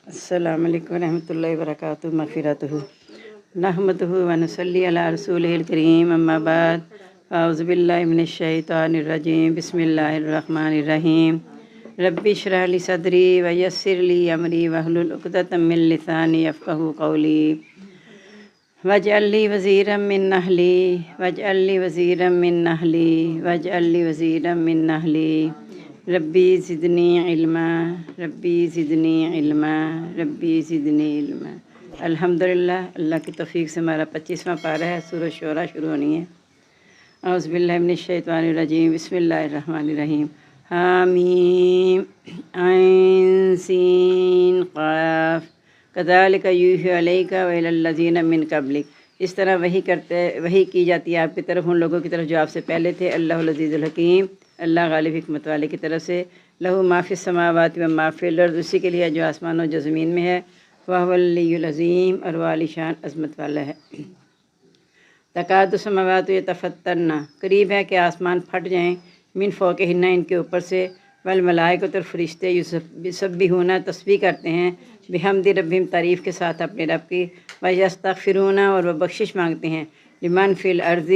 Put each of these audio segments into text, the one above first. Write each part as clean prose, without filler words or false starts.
السلام علیکم ورحمۃ اللہ وبرکاتہ مغفرتہ نحمدہ و نصلی علی رسولہ الکریم اما بعد اعوذ باللہ من الشیطان الرجیم بسم اللہ الرحمن الرحیم رب اشرح لی صدری ویسر لی امری واحلل عقدۃ من لسانی یفقہوا قولی واجعل لی وزیرا من اہلی واجعل لی وزیرا من اہلی واجعل لی وزیرا من اہلی ربی زدنی علما ربی زدنی علما ربی زدنی علما۔ الحمدللہ، اللہ کی توفیق سے ہمارا 25واں پارہ ہے، سورۃ شعراء شروع ہونی ہے۔ اعوذ باللہ من الشیطان الرجیم، بسم اللہ الرحمن الرحیم۔ حامیم عین سین قاف کذالک یوحی علیک وإلی الذین من قبلک۔ اس طرح وحی کی جاتی ہے آپ کی طرف ان لوگوں کی طرف جو آپ سے پہلے تھے۔ اللہ العزیز الحکیم، اللہ غالب حکمت والے کی طرف سے۔ لہو ما فی السماوات و ما فی الارض، اسی کے لیے جو آسمان و جو زمین میں ہے۔ وہو العلی العظیم، اور وہ عالی شان عظمت والا ہے۔ تکاد السماوات یتفطرن، قریب ہے کہ آسمان پھٹ جائیں، من فوقہن، ان کے اوپر سے۔ والملائکۃ، اور فرشتے، یسبحون، تسبیح کرتے ہیں، بحمد ربہم، تعریف کے ساتھ اپنے رب کی۔ ویستغفرون، اور وہ بخشش مانگتے ہیں، لمن فی الارض،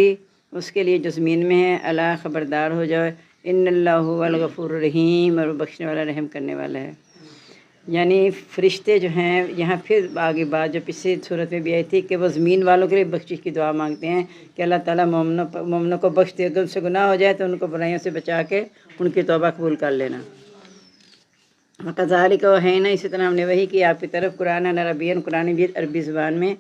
اس کے لیے جو زمین میں ہے۔ الا، خبردار ہو جاؤ، ان اللہ هو الغفور الرحیم، اور وہ بخشنے والا رحم کرنے والا ہے۔ یعنی فرشتے جو ہیں، یہاں پھر آگے بات جو پچھلی صورت میں بھی آئی تھی کہ وہ زمین والوں کے لیے بخشش کی دعا مانگتے ہیں کہ اللہ تعالیٰ مومنوں کو بخش دے، اگر ان سے گناہ ہو جائے تو ان کو برائیوں سے بچا کے ان کی توبہ قبول کر لینا۔ وَكَذَلِكَ أَوْحَيْنَا، اسی طرح ہم نے وحی کی آپ کی طرف، قرآن عربین، قرآن بھی عربی زبان میں،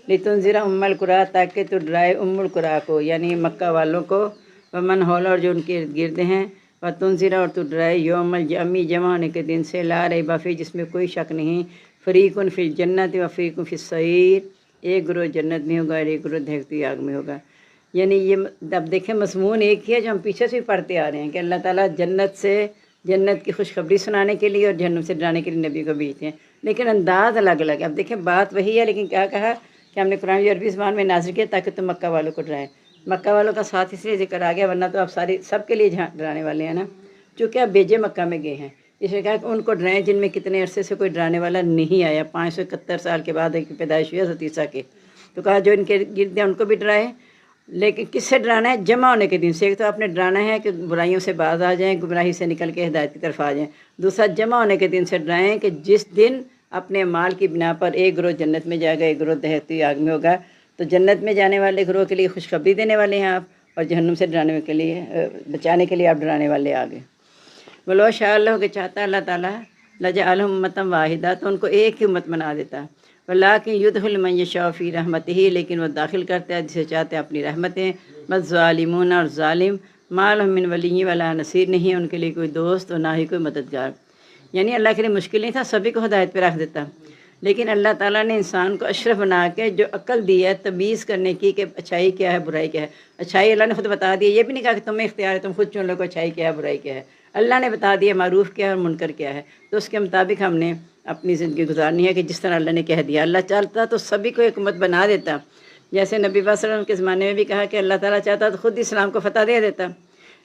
لِتُنذِرَ أُمَّ الْقُرَىٰ، تاکہ تو ڈرائے القریٰ کو، یعنی مکہ والوں کو، ومن حول، اور جو ان کے ارد گرد ہیں، وَتُنذِرَ، اور تو ڈرائے یوم الجمع، جمع ہونے کے دن سے، لا ریب فیہ، جس میں کوئی شک نہیں، فریق فی الجنت و فریق فی السعیر، ایک گروہ جنت میں ہوگا اور ایک گروہ دہکتی آگ میں ہوگا۔ یعنی یہ اب دیکھیں مضمون ایک ہی ہے جو ہم پیچھے سے پڑھتے آ رہے ہیں کہ اللہ تعالیٰ جنت کی خوشخبری سنانے کے لیے اور جہنم سے ڈرانے کے لیے نبی کو بھیجتے ہیں، لیکن انداز الگ الگ ہے۔ اب دیکھیں بات وہی ہے، لیکن کیا کہا کہ ہم نے قرآن عربی زبان میں نازل کیا تاکہ تم مکہ والوں کو ڈرائیں۔ مکہ والوں کا ساتھ اس لیے ذکر آ گیا، ورنہ تو آپ سب کے لیے ڈرانے والے ہیں نا، چونکہ آپ بیجے مکہ میں گئے ہیں، اس لیے کہا کہ ان کو ڈرائیں جن میں کتنے عرصے سے کوئی ڈرانے والا نہیں آیا، 571 سال کے بعد ایک پیدائش ہوئی حضرت عیسیٰ کے، تو کہا جو ان کے گرد ہیں ان کو بھی ڈرائیں، لیکن کس سے ڈرانا ہے؟ جمع ہونے کے دن سے۔ ایک تو آپ نے ڈرانا ہے کہ برائیوں سے باز آ جائیں، گمراہی سے نکل کے ہدایت کی طرف آ جائیں۔ دوسرا، جمع ہونے کے دن سے ڈرائیں کہ جس دن اپنے مال کی بنا پر ایک گروہ جنت میں جائے گا، ایک گروہ دہکتی آگ میں ہوگا، تو جنت میں جانے والے گروہ کے لیے خوشخبری دینے والے ہیں آپ، اور جہنم سے ڈرانے کے لیے بچانے کے لیے آپ ڈرانے والے آگے۔ ولو شاء اللہ، کہ چاہتا اللہ تعالیٰ، لجعلہم امۃ واحدہ، تو ان کو ایک ہی امت بنا دیتا۔ ولکن یدخل من یشاء فی رحمتہ، لیکن وہ داخل کرتا ہے جسے چاہتے ہیں اپنی رحمتیں۔ والظالمون، اور ظالم، ما لہم من ولی ولا نصیر، نہیں ان کے لیے کوئی دوست اور نہ ہی کوئی مددگار۔ یعنی اللہ کے لیے مشکل نہیں تھا، سبھی کو ہدایت پہ رکھ دیتا، لیکن اللہ تعالیٰ نے انسان کو اشرف بنا کے جو عقل دی ہے تمیز کرنے کی کہ اچھائی کیا ہے، برائی کیا ہے۔ اچھائی اللہ نے خود بتا دی ہے، یہ بھی نہیں کہا کہ تمہیں اختیار ہے، تم خود چن لو کہ اچھائی کیا ہے، برائی کیا ہے۔ اللہ نے بتا دیا معروف کیا ہے اور منکر کیا ہے، تو اس کے مطابق ہم نے اپنی زندگی گزارنی ہے کہ جس طرح اللہ نے کہہ دیا۔ اللہ چاہتا تو سبھی کو ایک امت بنا دیتا، جیسے نبی صلی اللہ علیہ وسلم کے زمانے میں بھی کہا کہ اللہ تعالیٰ چاہتا تو خود اسلام کو فتح دے دیتا،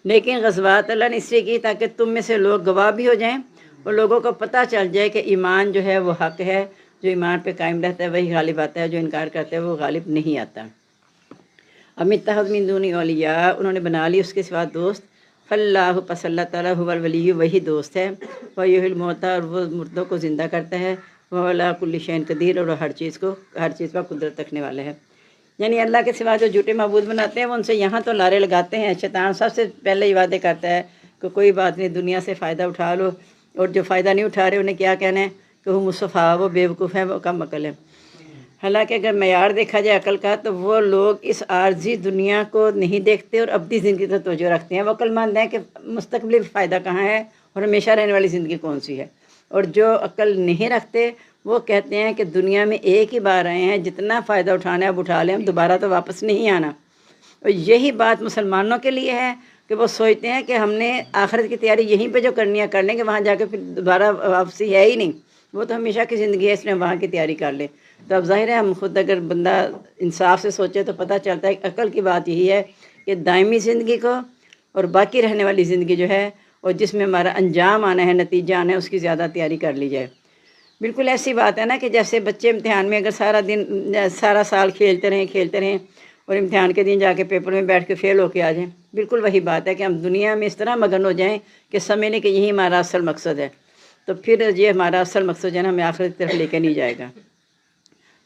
لیکن غزوات اللہ نے اس لیے کی تاکہ تم میں سے لوگ گواہ بھی ہو جائیں اور لوگوں کو پتہ چل جائے کہ ایمان جو ہے وہ حق ہے، جو ایمان پہ قائم رہتا ہے وہی غالب آتا ہے، جو انکار کرتا ہے وہ غالب نہیں آتا۔ ام اتخذوا من دونہ اولیاء، انہوں نے بنا لی اس کے سوا دوست۔ فاللہ، پس اللہ تعالیٰ، هو الولی، وہی دوست ہے۔ ویحیی الموتیٰ، اور وہ مردوں کو زندہ کرتا ہے۔ وہو علی کل شیء قدیر، اور ہر چیز پر قدرت رکھنے والا ہے۔ یعنی اللہ کے سوا جو جھوٹے معبود بناتے ہیں وہ ان سے یہاں تو لارے لگاتے ہیں، شیطان سب سے پہلے ہی وعدے کرتا ہے کہ کوئی بات نہیں، دنیا سے فائدہ اٹھا لو، اور جو فائدہ نہیں اٹھا رہے انہیں کیا کہنا ہے کہ وہ مصطفیٰ، وہ بیوقوف ہیں، وہ کم عقل ہے۔ حالانکہ اگر معیار دیکھا جائے عقل کا تو وہ لوگ اس عارضی دنیا کو نہیں دیکھتے اور ابدی زندگی پر توجہ رکھتے ہیں۔ وہ عقل مند ہیں کہ مستقبلی فائدہ کہاں ہے اور ہمیشہ رہنے والی زندگی کون سی ہے، اور جو عقل نہیں رکھتے وہ کہتے ہیں کہ دنیا میں ایک ہی بار آئے ہیں، جتنا فائدہ اٹھانا ہے اب اٹھا لیں، ہم دوبارہ تو واپس نہیں آنا۔ اور یہی بات مسلمانوں کے لیے ہے کہ وہ سوچتے ہیں کہ ہم نے آخرت کی تیاری یہیں پہ جو کرنی ہے کر لیں گے، وہاں جا کے پھر دوبارہ واپسی ہے ہی نہیں، وہ تو ہمیشہ کی زندگی ہے، اس لیے وہاں کی تیاری کر لیں۔ تو اب ظاہر ہے ہم خود اگر بندہ انصاف سے سوچے تو پتہ چلتا ہے کہ عقل کی بات یہی ہے کہ دائمی زندگی کو اور باقی رہنے والی زندگی جو ہے اور جس میں ہمارا انجام آنا ہے، نتیجہ آنا ہے، اس کی زیادہ تیاری کر لی جائے۔ بالکل ایسی بات ہے نا کہ جیسے بچے امتحان میں اگر سارا دن سارا سال کھیلتے رہیں اور امتحان کے دن جا کے پیپر میں بیٹھ کے فیل ہو کے آ جائیں، بالکل وہی بات ہے کہ ہم دنیا میں اس طرح مگن ہو جائیں کہ سمجھیں کہ یہی ہمارا اصل مقصد ہے، تو پھر یہ ہمارا اصل مقصد جو ہے نا ہمیں آخرت کی طرف لے کے نہیں جائے گا۔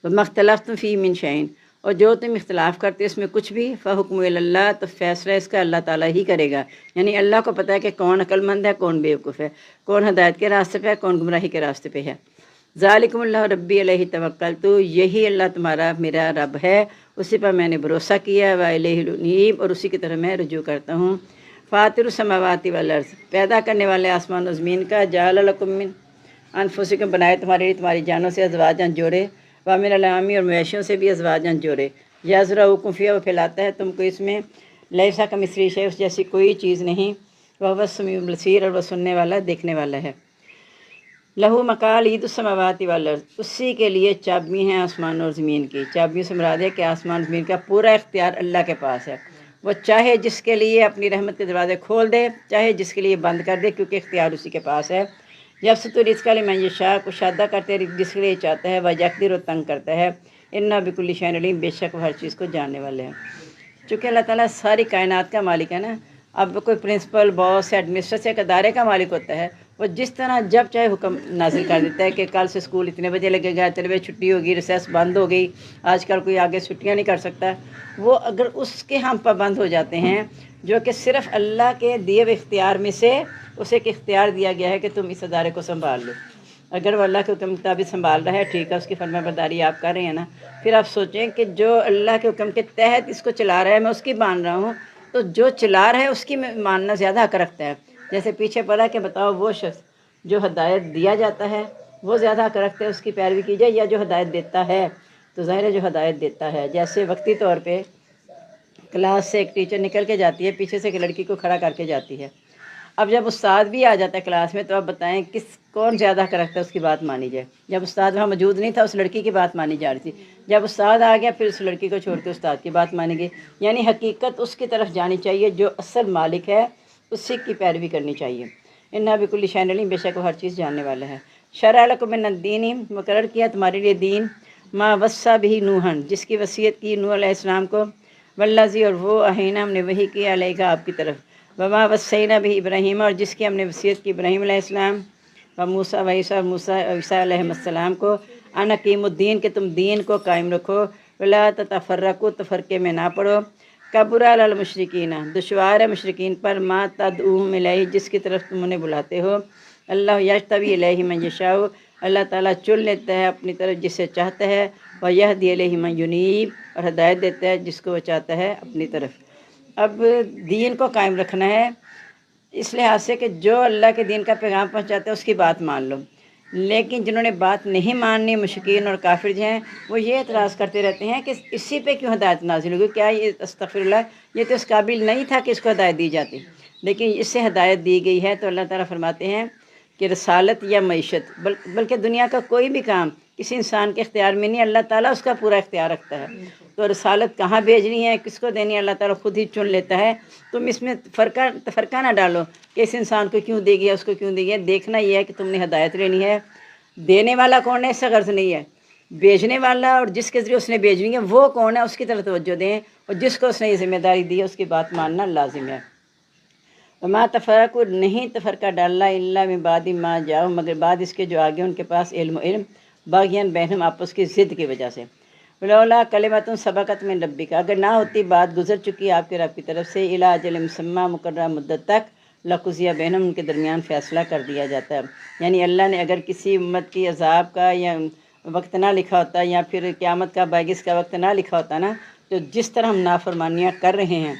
تو مختلفتم فی من شیء، اور جو تم اختلاف کرتے اس میں کچھ بھی، فحکم اللہ، تو فیصلہ اس کا اللہ تعالیٰ ہی کرے گا۔ یعنی اللہ کو پتہ ہے کہ کون عقل مند ہے، کون بیوقوف ہے، کون ہدایت کے راستے پہ ہے، کون گمراہی کے راستے پہ ہے۔ ذالکم اللہ ربی علیہ توکلت، یہی اللہ تمہارا میرا رب ہے، اسی پر میں نے بھروسہ کیا، والیہ الانیب، اور اسی کی طرف میں رجوع کرتا ہوں۔ فاطر السماوات والارض، پیدا کرنے والے آسمان و زمین کا، جعل لکم من انفسکم، بنائے تمہارے لیے تمہاری جانوں سے ازواجاً جوڑے، ومن الانعام، اور مویشیوں سے بھی ازواجاً جوڑے، یزرعکم فیہا، وہ پھیلاتا ہے تم کو اس میں، لیسا کمثلہ شیء، اس جیسی کوئی چیز نہیں، وہو السمیع البصیر، اور وہ سننے والا دیکھنے والا ہے۔ لہو مقالید السماوات والارض، اسی کے لیے چابی ہیں آسمان اور زمین کی۔ چابیوں سے مراد ہے کہ آسمان زمین کا پورا اختیار اللہ کے پاس ہے، وہ چاہے جس کے لیے اپنی رحمت کے دروازے کھول دے، چاہے جس کے لیے بند کر دے، کیونکہ اختیار اسی کے پاس ہے۔ یبسط الرزق لمن یشاء، کشادہ کرتے جس کے لیے چاہتا ہے، ویقدر، و تنگ کرتا ہے، انہ بکل شیء علیم، بے شک وہ ہر چیز کو جاننے والے ہیں۔ چونکہ اللہ تعالیٰ ساری کائنات کا مالک ہے نا، اب کوئی پرنسپل، باس، ایڈمنسٹریٹر ایک ادارے کا مالک ہوتا ہے، وہ جس طرح جب چاہے حکم نازل کر دیتا ہے کہ کل سے اسکول اتنے بجے لگے گا، اتنے بجے چھٹی ہوگی، ریسیس بند ہو گئی، آج کل کوئی آگے چھٹیاں نہیں کر سکتا۔ وہ اگر اس کے ہم پابند ہو جاتے ہیں، جو کہ صرف اللہ کے دیے ہوئے اختیار میں سے اسے ایک اختیار دیا گیا ہے کہ تم اس ادارے کو سنبھال لو، اگر وہ اللہ کے حکم کے مطابق سنبھال رہا ہے، ٹھیک ہے، اس کی فرما برداری آپ کر رہے ہیں نا، پھر آپ سوچیں کہ جو اللہ کے حکم کے تحت اس کو چلا رہا ہے، میں اس کی مان رہا ہوں، تو جو چلا رہا ہے اس کی ماننا زیادہ حق رکھتا ہے۔ جیسے پیچھے پڑھا کہ بتاؤ وہ شخص جو ہدایت دیا جاتا ہے وہ زیادہ حق رکھتا ہے اس کی پیروی کی جائے، یا جو ہدایت دیتا ہے؟ تو ظاہر ہے جو ہدایت دیتا ہے۔ جیسے وقتی طور پہ کلاس سے ایک ٹیچر نکل کے جاتی ہے، پیچھے سے ایک لڑکی کو کھڑا کر کے جاتی ہے، اب جب استاد بھی آ جاتا ہے کلاس میں، تو آپ بتائیں کون زیادہ حق رکھتا ہے اس کی بات مانی جائے؟ جب استاد وہاں موجود نہیں تھا، اس لڑکی کی بات مانی جا رہی تھی، جب استاد آ گیا پھر اس لڑکی کو چھوڑ کے استاد کی بات مانیں گے۔ یعنی حقیقت اس کی طرف جانی چاہیے جو اصل مالک ہے، اسی کی پیروی کرنی چاہیے۔ انہا بکل شیء علیم، بے شک وہ ہر چیز جاننے والا ہے۔ شرع لکم من الدین، مقرر کیا تمہارے لیے دین، ما وصی بہ نوحا، جس کی وصیت کی نوح علیہ السلام کو، والذی، اور وہ، اوحینا، ہم نے وحی کیا، علیک، آپ کی طرف، وما وصینا بہ ابراہیم، اور جس کی ہم نے وصیت کی ابراہیم علیہ السلام، وموسیٰ، وعیسیٰ، اور موسیٰ، عیسیٰ علیہ السلام کو، ان اقیموا الدین، کہ تم دین کو قائم رکھو، ولا تتفرقوا، تفرقے میں نہ پڑو، کبر علی المشرکین، دشوار ہے مشرکین پر، ما تدعوہم الیہ، جس کی طرف تم انہیں بلاتے ہو، اللہ یجتبی الیہ من یشاء، اللہ تعالیٰ چن لیتا ہے اپنی طرف جسے چاہتا ہے، ویہدی الیہ من ینیب، اور ہدایت دیتا ہے جس کو وہ چاہتا ہے اپنی طرف۔ اب دین کو قائم رکھنا ہے اس لحاظ سے کہ جو اللہ کے دین کا پیغام پہنچاتا ہے اس کی بات مان لو، لیکن جنہوں نے بات نہیں ماننی، مشرکین اور کافر جو ہیں، وہ یہ اعتراض کرتے رہتے ہیں کہ اسی پہ کیوں ہدایت نازل ہوگی، کیا یہ، استغفر اللہ، یہ تو اس قابل نہیں تھا کہ اس کو ہدایت دی جاتی، لیکن اس سے ہدایت دی گئی ہے۔ تو اللہ تعالیٰ فرماتے ہیں کہ رسالت یا معیشت، بلکہ دنیا کا کوئی بھی کام کسی انسان کے اختیار میں نہیں، اللہ تعالیٰ اس کا پورا اختیار رکھتا ہے۔ تو رسالت کہاں بھیجنی ہے، کس کو دینی ہے، اللہ تعالیٰ خود ہی چن لیتا ہے۔ تم اس میں تفرقہ نہ ڈالو کہ اس انسان کو کیوں دے گیا، اس کو کیوں دے گیا، دیکھنا یہ ہے کہ تم نے ہدایت لینی ہے۔ دینے والا کون ہے اس سے غرض نہیں ہے، بھیجنے والا اور جس کے ذریعے اس نے بھیجنی ہے وہ کون ہے، اس کی طرف توجہ دیں، اور جس کو اس نے یہ ذمہ داری دی ہے اس کی بات ماننا لازم ہے۔ وما تفرقوا، نہیں تفرقہ ڈالنا، الا من بعد ما جاءہم، مگر بعد اس کے جو آگے ان کے پاس علم باغیاً بینہم، آپس کی ضد کی وجہ سے، ولولا کلمۃ سبقت من ربک، اگر نہ ہوتی بات گزر چکی آپ کے رب کی طرف سے، الی اجل مسمى، مقررہ مدت تک، لقضی بینہم، ان کے درمیان فیصلہ کر دیا جاتا ہے۔ یعنی اللہ نے اگر کسی امت کی عذاب کا یا وقت نہ لکھا ہوتا، یا پھر قیامت کا باعث کا وقت نہ لکھا ہوتا نا، تو جس طرح ہم نافرمانیاں کر رہے ہیں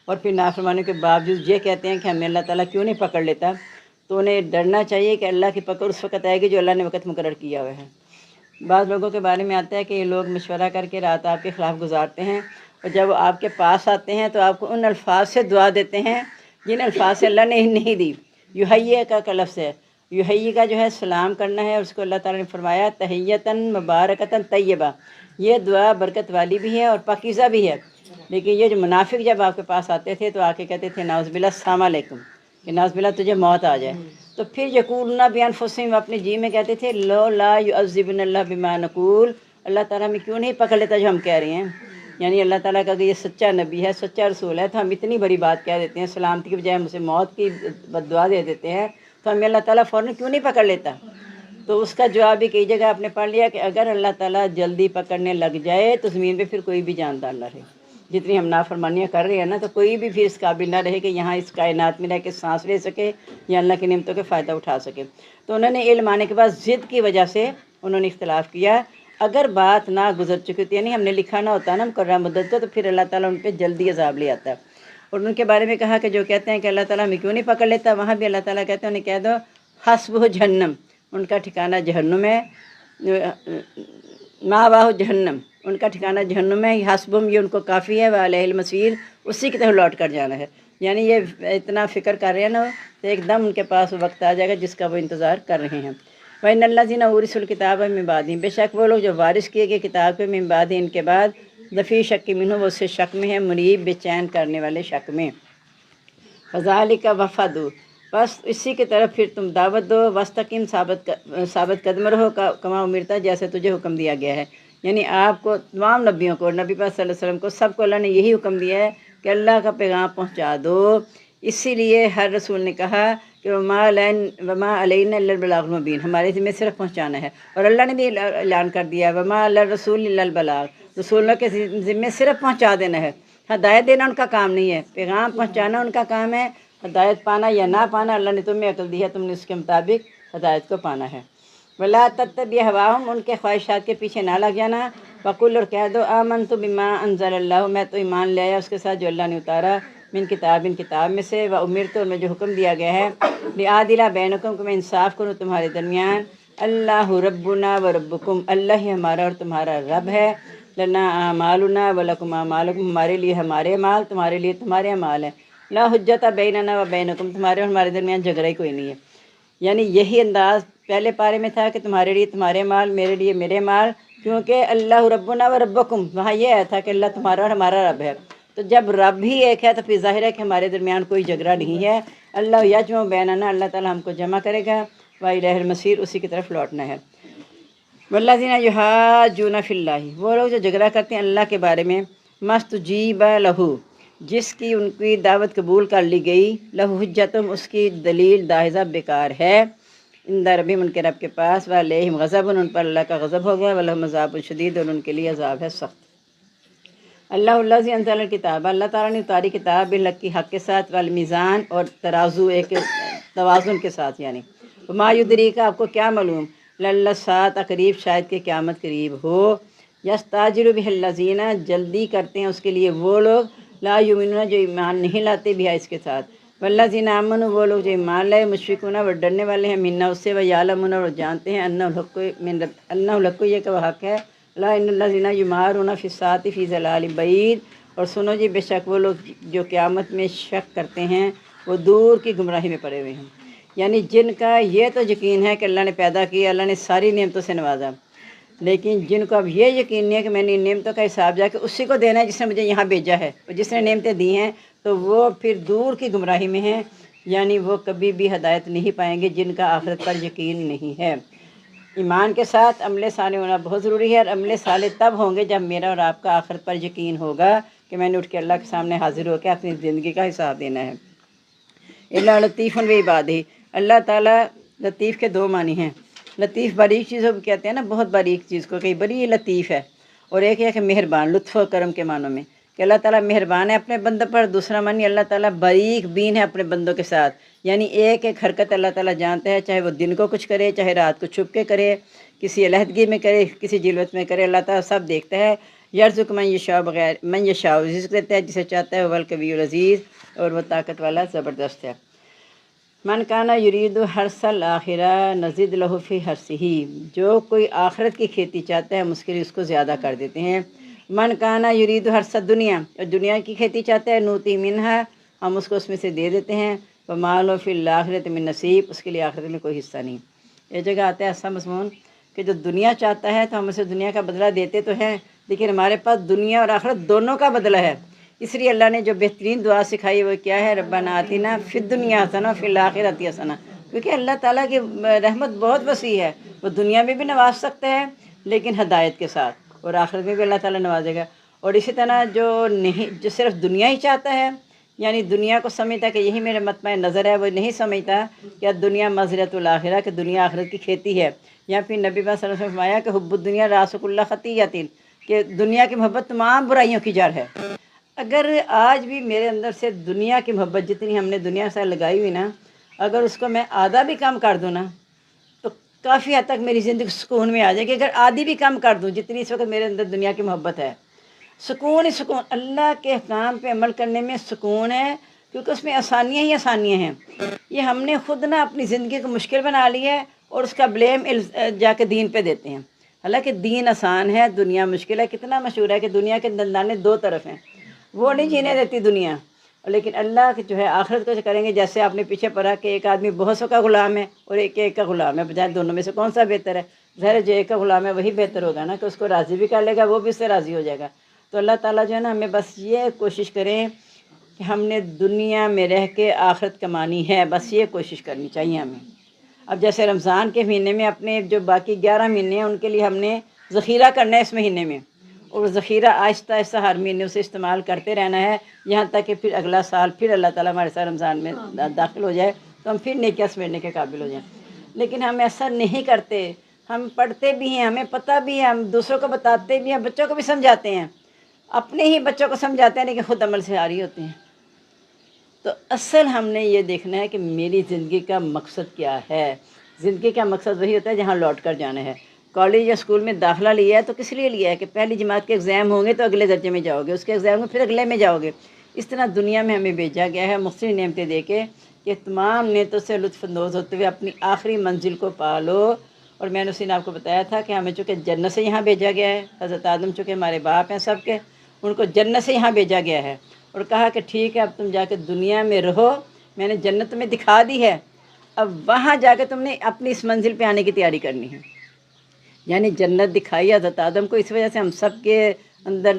اور پھر نافرمانیوں کے باوجود یہ کہتے ہیں کہ ہمیں اللہ تعالیٰ کیوں نہیں پکڑ لیتا، تو انہیں ڈرنا چاہیے کہ اللہ کی پکڑ اس وقت آئے گی جو اللہ نے وقت مقرر کیا ہوا ہے۔ بعض لوگوں کے بارے میں آتا ہے کہ یہ لوگ مشورہ کر کے رات آپ کے خلاف گزارتے ہیں، اور جب وہ آپ کے پاس آتے ہیں تو آپ کو ان الفاظ سے دعا دیتے ہیں جن الفاظ سے اللہ نے نہیں دی۔ یحیی کا لفظ ہے، یحیی کا جو ہے سلام کرنا ہے، اس کو اللہ تعالیٰ نے فرمایا تحیتاً مبارکتاً طیبہ، یہ دعا برکت والی بھی ہے اور پاکیزہ بھی ہے۔ لیکن یہ جو منافق جب آپ کے پاس آتے تھے تو آ کے کہتے تھے نعوذ باللہ السلام علیکم، کہ ناز باللہ تجھے موت آ جائے، تو پھر یقولون بانفسہم اپنے جی میں کہتے تھے لو لا یعذبنا اللہ بما نقول، اللہ تعالیٰ ہمیں کیوں نہیں پکڑ لیتا جو ہم کہہ رہے ہیں. یعنی اللہ تعالیٰ کا کہ یہ سچا نبی ہے، سچا رسول ہے، تو ہم اتنی بڑی بات کہہ دیتے ہیں، سلامتی کی بجائے ہم اسے موت کی بد دعا دے دیتے ہیں، تو ہمیں اللہ تعالیٰ فوراً کیوں نہیں پکڑ لیتا؟ تو اس کا جواب بھی کئی جگہ آپ نے پڑھ لیا کہ اگر اللہ تعالیٰ جلدی پکڑنے لگ جائے تو زمین پہ پھر کوئی بھی جاندار نہ رہے. جتنی ہم نافرمانیاں کر رہے ہیں نا، تو کوئی بھی پھر اس قابل نہ رہے کہ یہاں اس کائنات میں رہ کے سانس لے سکے یا اللہ کی نعمتوں کے فائدہ اٹھا سکے. تو انہوں نے علم آنے کے بعد ضد کی وجہ سے انہوں نے اختلاف کیا. اگر بات نہ گزر چکی ہوتی، یعنی ہم نے لکھا نہ ہوتا نا مقررہ مدت کو، تو پھر اللہ تعالیٰ ان پہ جلدی عذاب لے آتا ہے. اور ان کے بارے میں کہا کہ جو کہتے ہیں کہ اللہ تعالیٰ ہمیں کیوں نہیں پکڑ لیتا، وہاں بھی اللہ تعالیٰ کہتے ہیں انہیں کہہ دو حسبہ جہنم، ان کا ٹھکانہ جہنم ہے، مأواہ جہنم، ان کا ٹھکانہ جہنم ہے، حسبہم یہ ان کو کافی ہے، وعلیہ المصیر اسی کی طرف لوٹ کر جانا ہے. یعنی یہ اتنا فکر کر رہے ہیں نا، تو ایک دم ان کے پاس وقت آ جائے گا جس کا وہ انتظار کر رہے ہیں. وَإِنَّ الَّذِينَ اُورِثُوا الْكِتَابَ مِن بَعْدِهِم، بے شک وہ لوگ جو وارث کیے گئے کتاب کے من بعد ان کے بعد، لفی شک منہ وہ اس سے شک میں ہے، مریب بے چین کرنے والے شک میں. فَذَلِكَ وَفَدُوا، بس اسی کی طرف پھر تم دعوت دو، وَاسْتَقِم ثابت قدم رہو، کما امرتا جیسے تجھے حکم دیا گیا ہے. یعنی آپ کو، تمام نبیوں کو، نبی پاک صلی اللہ علیہ وسلم کو، سب کو اللہ نے یہی حکم دیا ہے کہ اللہ کا پیغام پہنچا دو. اسی لیے ہر رسول نے کہا کہ وما علینا الا البلاغ المبین، ہمارے ذمہ صرف پہنچانا ہے. اور اللہ نے بھی اعلان کر دیا وما علی الرسول الا البلاغ، رسولوں کے ذمہ صرف پہنچا دینا ہے، ہدایت دینا ان کا کام نہیں ہے، پیغام پہنچانا ان کا کام ہے. ہدایت پانا یا نہ پانا اللہ نے تمہیں عقل دی ہے، تم نے اس کے مطابق ہدایت کو پانا ہے. ولا تتبع ہواہم، ان کے خواہشات کے پیچھے نہ لگ جانا. وقل، اور کہہ دو آمنت بما انزل اللہ، میں تو ایمان لے آیا اس کے ساتھ جو اللہ نے اتارا، من کتاب، ان کتاب میں سے، وامرت، اور میں جو حکم دیا گیا ہے، لأعدل بینکم، کہ میں انصاف کروں تمہارے درمیان. اللہ ربنا و ربکم، اللہ ہی ہمارا اور تمہارا رب ہے. لنا اعمالنا ولکم اعمالکم، ہمارے لیے ہمارے اعمال، تمہارے لیے تمہارے اعمال ہیں. لا حجت بیننا و بینکم، تمہارے اور ہمارے درمیان جھگڑا ہی کوئی نہیں ہے. یعنی یہی انداز پہلے پارے میں تھا کہ تمہارے لیے تمہارے مال، میرے لیے میرے مال، کیونکہ اللہ ربنا و ربکم، وہاں یہ آیا تھا کہ اللہ تمہارا اور ہمارا رب ہے. تو جب رب ہی ایک ہے تو پھر ظاہر ہے کہ ہمارے درمیان کوئی جھگڑا نہیں ہے. اللہ یجمع بیننا، اللہ تعالیٰ ہم کو جمع کرے گا، وإلیہ المصیر، اسی کی طرف لوٹنا ہے. والذین یحاجون فی اللہ، وہ لوگ جو جھگڑا کرتے ہیں اللہ کے بارے میں، مستجیب لہ، جس کی ان کی دعوت قبول کر لی گئی، لہ حجتہم، اس کی دلیل داحضہ بیکار ہے، عند ربہم، ان کے رب کے پاس، وعلیہم غضب، ان پر اللہ کا غضب ہو گیا، ولہم عذاب شدید، اور ان کے لیے عذاب ہے سخت. اللہ الذی انزل الکتاب، اللہ تعالیٰ نے اتاری کتاب بالحق، کی حق کے ساتھ، والمیزان، اور ترازو ایک توازن کے ساتھ. یعنی وما یدریک، آپ کو کیا معلوم، لعل الساعۃ، قریب شاید کہ قیامت قریب ہو. یستعجل بہ الذین، جلدی کرتے ہیں اس کے لیے وہ لوگ، لا یؤمنون، جو ایمان نہیں لاتے، بھی اس کے ساتھ. والذین آمنوا، وہ لوگ جو ایمان لائے، مشفقون، وہ ڈرنے والے ہیں، منا، اس سے، ویعلمون، اور جانتے ہیں، انہ الحق من رب، انہ الحق، یہ کہ وہ حق ہے، لا ان الذین یمارون فی الساعۃ فی ضلال بعید. اور سنو جی، بے شک وہ لوگ جو قیامت میں شک کرتے ہیں وہ دور کی گمراہی میں پڑے ہوئے ہیں. یعنی جن کا یہ تو یقین ہے کہ اللہ نے پیدا کیا، اللہ نے ساری نعمتوں سے نوازا، لیکن جن کو اب یہ یقین نہیں ہے کہ میں نے ان نعمتوں کا حساب جا کے اسی کو دینا ہے جس نے مجھے یہاں بھیجا ہے، اور جس نے نعمتیں دی ہیں، تو وہ پھر دور کی گمراہی میں ہیں. یعنی وہ کبھی بھی ہدایت نہیں پائیں گے جن کا آخرت پر یقین نہیں ہے. ایمان کے ساتھ عمل صالح ہونا بہت ضروری ہے، اور عمل صالح تب ہوں گے جب میرا اور آپ کا آخرت پر یقین ہوگا کہ میں نے اٹھ کے اللہ کے سامنے حاضر ہو کے اپنی زندگی کا حساب دینا ہے. اللہ لطیف بعبادہ، اللہ تعالیٰ لطیف کے دو معنی ہیں. لطیف باریک چیزوں کو کہتے ہیں نا، بہت باریک چیز کو، کہ بڑی لطیف ہے، اور ایک ہے کہ مہربان، لطف و کرم کے معنوں میں، کہ اللہ تعالیٰ مہربان ہے اپنے بندوں پر. دوسرا معنی اللہ تعالیٰ باریک بین ہے اپنے بندوں کے ساتھ، یعنی ایک ایک حرکت اللہ تعالیٰ جانتا ہے، چاہے وہ دن کو کچھ کرے، چاہے رات کو چھپ کے کرے، کسی علیحدگی میں کرے، کسی جلوت میں کرے، اللہ تعالیٰ سب دیکھتا ہے. یرزق من یشاء، بغیر من یشاء، رزق دیتا ہے جسے چاہتا ہے، وہ القوی العزیز، اور وہ طاقت والا زبردست ہے. من کانا یرید حرث الآخرہ نزد لہ فی حرثہ، جو کوئی آخرت کی کھیتی چاہتا ہے ہم اس کے لیے اس کو زیادہ کر دیتے ہیں. من کانا یرید حرث الدنیا، اور دنیا کی کھیتی چاہتا ہے، نوتی منہا، ہم اس کو اس میں سے دے دیتے ہیں. وما لہ فی الآخرۃ من نصیب، اس کے لیے آخرت میں کوئی حصہ نہیں. ایک جگہ آتا ہے ایسا مضمون کہ جو دنیا چاہتا ہے تو ہم اسے دنیا کا بدلہ دیتے تو ہیں، لیکن ہمارے پاس دنیا اور آخرت دونوں کا بدلہ ہے. اس لیے اللہ نے جو بہترین دعا سکھائی وہ کیا ہے، ربنا آتنا فی الدنیا حسنہ فی الآخرۃ حسنہ، کیونکہ اللہ تعالیٰ کی رحمت بہت وسیع ہے، وہ دنیا میں بھی نواز سکتے ہیں لیکن ہدایت کے ساتھ، اور آخرت میں بھی اللہ تعالیٰ نوازے گا۔ اور اسی طرح جو صرف دنیا ہی چاہتا ہے، یعنی دنیا کو سمجھتا کہ یہی میرے مطمئن نظر ہے، وہ نہیں سمجھتا کہ دنیا مزرعۃ الآخرہ، کہ دنیا آخرت کی کھیتی ہے۔ یا پھر نبی صلی اللہ علیہ وسلم نے فرمایا کہ حب الدنیا راس کل خطیۃ، کہ دنیا کی محبت تمام برائیوں کی جڑ ہے۔ اگر آج بھی میرے اندر سے دنیا کی محبت جتنی ہم نے دنیا سے لگائی ہوئی نا، اگر اس کو میں آدھا بھی کم کر دوں نا تو کافی حد تک میری زندگی سکون میں آ جائے گی۔ اگر آدھی بھی کم کر دوں جتنی اس وقت میرے اندر دنیا کی محبت ہے، سکون ہی سکون، اللہ کے احکام پہ عمل کرنے میں سکون ہے، کیونکہ اس میں آسانیاں ہی آسانیاں ہیں۔ یہ ہم نے خود نا اپنی زندگی کو مشکل بنا لی ہے اور اس کا بلیم جا کے دین پہ دیتے ہیں، حالانکہ دین آسان ہے، دنیا مشکل ہے۔ کتنا مشہور ہے کہ دنیا کے دندانے دو طرف ہیں، وہ نہیں جینے دیتی دنیا، لیکن اللہ جو ہے آخرت کو کریں گے۔ جیسے آپ نے پیچھے پڑھا کہ ایک آدمی بہت سو کا غلام ہے اور ایک کا غلام ہے، بجائے دونوں میں سے کون سا بہتر ہے؟ ظاہر جو ایک کا غلام ہے وہی بہتر ہوگا نا، کہ اس کو راضی بھی کر لے گا، وہ بھی اس سے راضی ہو جائے گا۔ تو اللہ تعالیٰ جو ہے نا ہمیں بس یہ کوشش کریں کہ ہم نے دنیا میں رہ کے آخرت کمانی ہے، بس یہ کوشش کرنی چاہیے ہمیں۔ اب جیسے رمضان کے مہینے میں اپنے جو باقی 11 مہینے ہیں ان کے لیے ہم نے ذخیرہ کرنا ہے اس مہینے میں، اور ذخیرہ آہستہ آہستہ ہر مہینے اسے استعمال کرتے رہنا ہے، یہاں تک کہ پھر اگلا سال پھر اللہ تعالیٰ ہمارے ساتھ رمضان میں داخل ہو جائے تو ہم پھر نیکیاں سمیٹنے کے قابل ہو جائیں۔ لیکن ہم ایسا نہیں کرتے، ہم پڑھتے بھی ہیں، ہمیں پتہ بھی ہے، ہم دوسروں کو بتاتے بھی ہیں، بچوں کو بھی سمجھاتے ہیں، اپنے ہی بچوں کو سمجھاتے ہیں لیکن خود عمل سے آری ہوتے ہیں۔ تو اصل ہم نے یہ دیکھنا ہے کہ میری زندگی کا مقصد کیا ہے۔ زندگی کا مقصد وہی ہوتا ہے جہاں لوٹ کر جانا ہے۔ کالج یا اسکول میں داخلہ لیا ہے تو کس لیے لیا ہے کہ پہلی جماعت کے ایگزام ہوں گے تو اگلے درجے میں جاؤ گے، اس کے ایگزام میں پھر اگلے میں جاؤ گے۔ اس طرح دنیا میں ہمیں بھیجا گیا ہے مختلف نعمتیں دے کے کہ تمام نعمتوں سے لطف اندوز ہوتے ہوئے اپنی آخری منزل کو پالو۔ اور میں نے اسی نے آپ کو بتایا تھا کہ ہمیں چونکہ جنت سے یہاں بھیجا گیا ہے، حضرت آدم چونکہ ہمارے باپ ہیں سب کے، ان کو جنت سے یہاں بھیجا گیا ہے اور کہا کہ ٹھیک ہے اب تم جا کے دنیا میں رہو، میں نے جنت میں دکھا دی ہے، اب وہاں جا کے تم نے اپنی اس منزل پہ آنے کی تیاری کرنی ہے۔ یعنی جنت دکھائی حضرت آدم کو، اس وجہ سے ہم سب کے اندر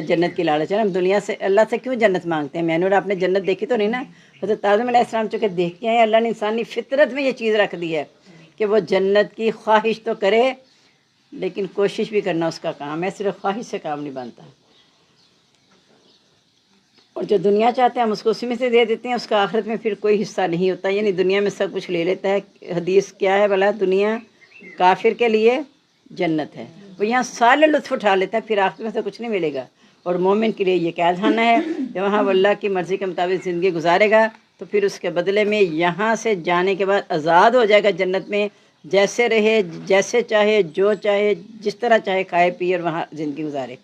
جنت کی لالچ ہے۔ ہم دنیا سے اللہ سے کیوں جنت مانگتے ہیں؟ میں نے اور آپ نے جنت دیکھی تو نہیں نا، حضرت آدم علیہ السلام چونکہ دیکھ کے آئے، اللہ نے انسانی فطرت میں یہ چیز رکھ دی ہے کہ وہ جنت کی خواہش تو کرے لیکن کوشش بھی کرنا اس کا کام ہے، صرف خواہش سے کام نہیں بنتا۔ اور جو دنیا چاہتے ہیں ہم اس کو اسی میں سے دے دیتے ہیں، اس کا آخرت میں پھر کوئی حصہ نہیں ہوتا، یعنی دنیا میں سب کچھ لے لیتا ہے۔ حدیث کیا ہے بھلا؟ دنیا کافر کے لیے جنت ہے، وہ یہاں سارے لطف اٹھا لیتا ہے، پھر آخرت میں سے کچھ نہیں ملے گا۔ اور مومن کے لیے یہ قید خانہ ہے کہ وہاں وہ اللہ کی مرضی کے مطابق زندگی گزارے گا تو پھر اس کے بدلے میں یہاں سے جانے کے بعد آزاد ہو جائے گا جنت میں، جیسے رہے، جیسے چاہے، جو چاہے، جس طرح چاہے کھائے پیے اور وہاں زندگی گزارے۔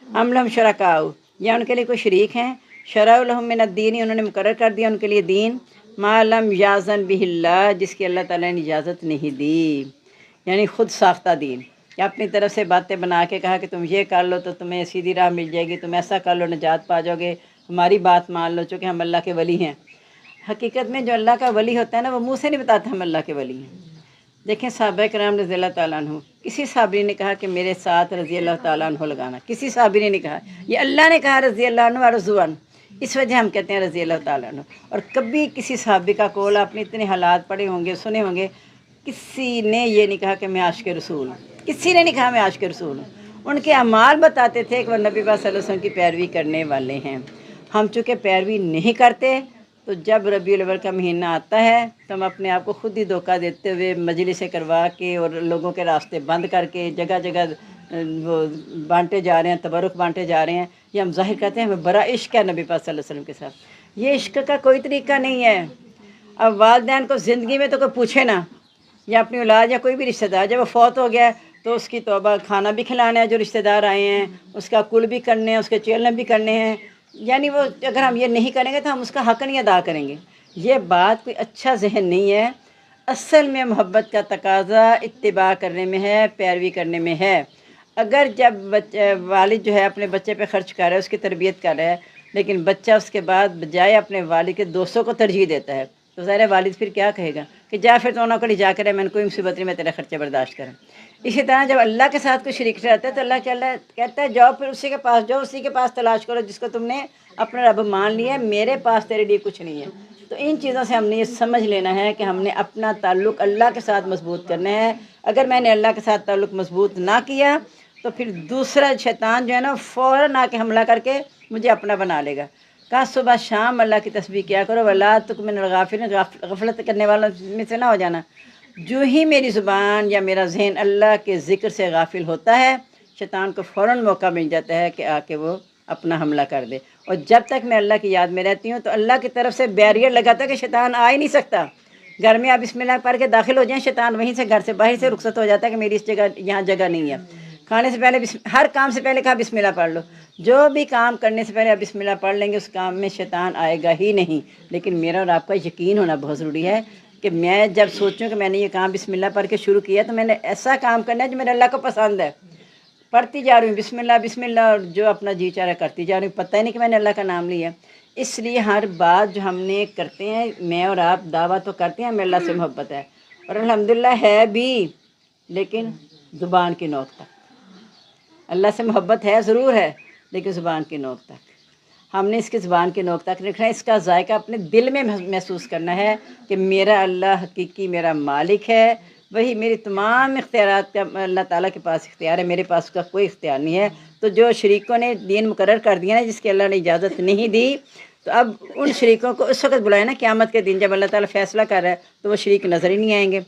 ام لہم شرکاء، یا ان کے لیے کوئی شریک ہیں، شرع لہم من الدین، انہوں نے مقرر کر دیا ان کے لیے دین، ما لم یاذن بہ اللہ، جس کی اللہ تعالیٰ نے اجازت نہیں دی، یعنی خود ساختہ دین، کہ اپنی طرف سے باتیں بنا کے کہا کہ تم یہ کر لو تو تمہیں سیدھی راہ مل جائے گی، تم ایسا کر لو نجات پا جاؤ گے، ہماری بات مان لو چونکہ ہم اللہ کے ولی ہیں۔ حقیقت میں جو اللہ کا ولی ہوتا ہے نا وہ منہ سے نہیں بتاتا ہم اللہ کے ولی ہیں۔ دیکھیں صحابہ کرام رضی اللہ تعالیٰ عنہ، کسی صحابی نے کہا کہ میرے ساتھ رضی اللہ تعالیٰ عنہ لگانا، کسی صحابی نے نہیں کہا، یہ اللہ نے کہا رضی اللہ عنہ ورضوا عنہ، اس وجہ ہم کہتے ہیں رضی اللہ تعالیٰ عنہ۔ اور کبھی کسی صحابی کا قول، آپ نے اتنے حالات پڑھے ہوں گے، سنے ہوں گے، کسی نے یہ نہیں کہا کہ میں عاشق رسول ہوں، کسی نے نہیں کہا میں عاشق رسول ہوں۔ ان کے اعمال بتاتے تھے کہ وہ نبی پاک صلی اللہ علیہ وسلم کی پیروی کرنے والے ہیں۔ ہم چونکہ پیروی نہیں کرتے تو جب ربیع الاول کا مہینہ آتا ہے تو ہم اپنے آپ کو خود ہی دھوکہ دیتے ہوئے مجلسیں کروا کے اور لوگوں کے راستے بند کر کے جگہ جگہ وہ بانٹے جا رہے ہیں، تبرک بانٹے جا رہے ہیں، یہ ہم ظاہر کرتے ہیں ہمیں بڑا عشق ہے نبی پاک صلی اللہ علیہ وسلم کے ساتھ۔ یہ عشق کا کوئی طریقہ نہیں ہے۔ اب والدین کو زندگی میں تو کوئی پوچھے نا، یا اپنی اولاد یا کوئی بھی رشتہ دار، جب وہ فوت ہو گیا تو اس کی توبہ، کھانا بھی کھلانا ہے جو رشتہ دار آئے ہیں، اس کا کل بھی کرنے ہیں، اس کے چیلنے بھی کرنے ہیں، یعنی وہ اگر ہم یہ نہیں کریں گے تو ہم اس کا حق نہیں ادا کریں گے۔ یہ بات کوئی اچھا ذہن نہیں ہے۔ اصل میں محبت کا تقاضا اتباع کرنے میں ہے، پیروی کرنے میں ہے۔ اگر جب والد جو ہے اپنے بچے پہ خرچ کر رہا ہے، اس کی تربیت کر رہا ہے، لیکن بچہ اس کے بعد بجائے اپنے والد کے دوستوں کو ترجیح دیتا ہے تو ظاہر ہے والد پھر کیا کہے گا؟ کہ جا پھر تو انہوں کو جا کر میں نے کوئی مصیبت نہیں، میں تیرا خرچہ برداشت کروں۔ اسی طرح جب اللہ کے ساتھ کوئی شریک رہتا ہے تو اللہ کہتا ہے جاؤ پھر اسی کے پاس جاؤ، اسی کے پاس تلاش کرو جس کو تم نے اپنا رب مان لیا ہے، میرے پاس تیرے لیے کچھ نہیں ہے۔ تو ان چیزوں سے ہم نے یہ سمجھ لینا ہے کہ ہم نے اپنا تعلق اللہ کے ساتھ مضبوط کرنا ہے۔ اگر میں نے اللہ کے ساتھ تعلق مضبوط نہ کیا تو پھر دوسرا شیطان جو ہے نا فوراً آ کے حملہ کر کے مجھے اپنا بنا لے گا۔ کہا صبح شام اللہ کی تسبیح کیا کرو، ولا تکن من الغافلین، غفلت کرنے والوں میں سے نہ ہو جانا۔ جو ہی میری زبان یا میرا ذہن اللہ کے ذکر سے غافل ہوتا ہے، شیطان کو فوراً موقع مل جاتا ہے کہ آ کے وہ اپنا حملہ کر دے۔ اور جب تک میں اللہ کی یاد میں رہتی ہوں تو اللہ کی طرف سے بیریئر لگاتا ہے کہ شیطان آ ہی نہیں سکتا۔ گھر میں آپ بسم اللہ پڑھ کے داخل ہو جائیں، شیطان وہیں سے گھر سے باہر سے رخصت ہو جاتا ہے کہ میری اس جگہ یہاں جگہ نہیں ہے۔ کھانے سے پہلے ہر کام سے پہلے کہا بسم اللہ پڑھ لو، جو بھی کام کرنے سے پہلے آپ بسم اللہ پڑھ لیں گے اس کام میں شیطان آئے گا ہی نہیں۔ لیکن میرا اور آپ کا یقین ہونا بہت ضروری ہے کہ میں جب سوچوں کہ میں نے یہ کام بسم اللہ پڑھ کے شروع کیا تو میں نے ایسا کام کرنا ہے جو میرے اللہ کو پسند ہے۔ پڑھتی جا رہی ہوں بسم اللہ اور جو اپنا جی چاہ رہا کرتی جا رہی ہوں، پتہ ہی نہیں کہ میں نے اللہ کا نام لیا۔ اس لیے ہر بات جو ہم نے کرتے ہیں، میں اور آپ دعویٰ تو کرتے ہیں ہمیں اللہ سے محبت ہے، اور الحمدللہ ہے بھی، لیکن زبان کی نوک تک۔ اللہ سے محبت ہے ضرور ہے، لیکن زبان کی نوک تک۔ ہم نے اس کی زبان کی نوک تک رکھنا ہے، اس کا ذائقہ اپنے دل میں محسوس کرنا ہے کہ میرا اللہ حقیقی میرا مالک ہے، وہی میری تمام اختیارات کا اللہ تعالیٰ کے پاس اختیار ہے، میرے پاس اس کا کوئی اختیار نہیں ہے۔ تو جو شریکوں نے دین مقرر کر دیا نا جس کی اللہ نے اجازت نہیں دی، تو اب ان شریکوں کو اس وقت بلائے نا قیامت کے دن جب اللہ تعالیٰ فیصلہ کر رہا ہے تو وہ شریک نظر ہی نہیں آئیں گے۔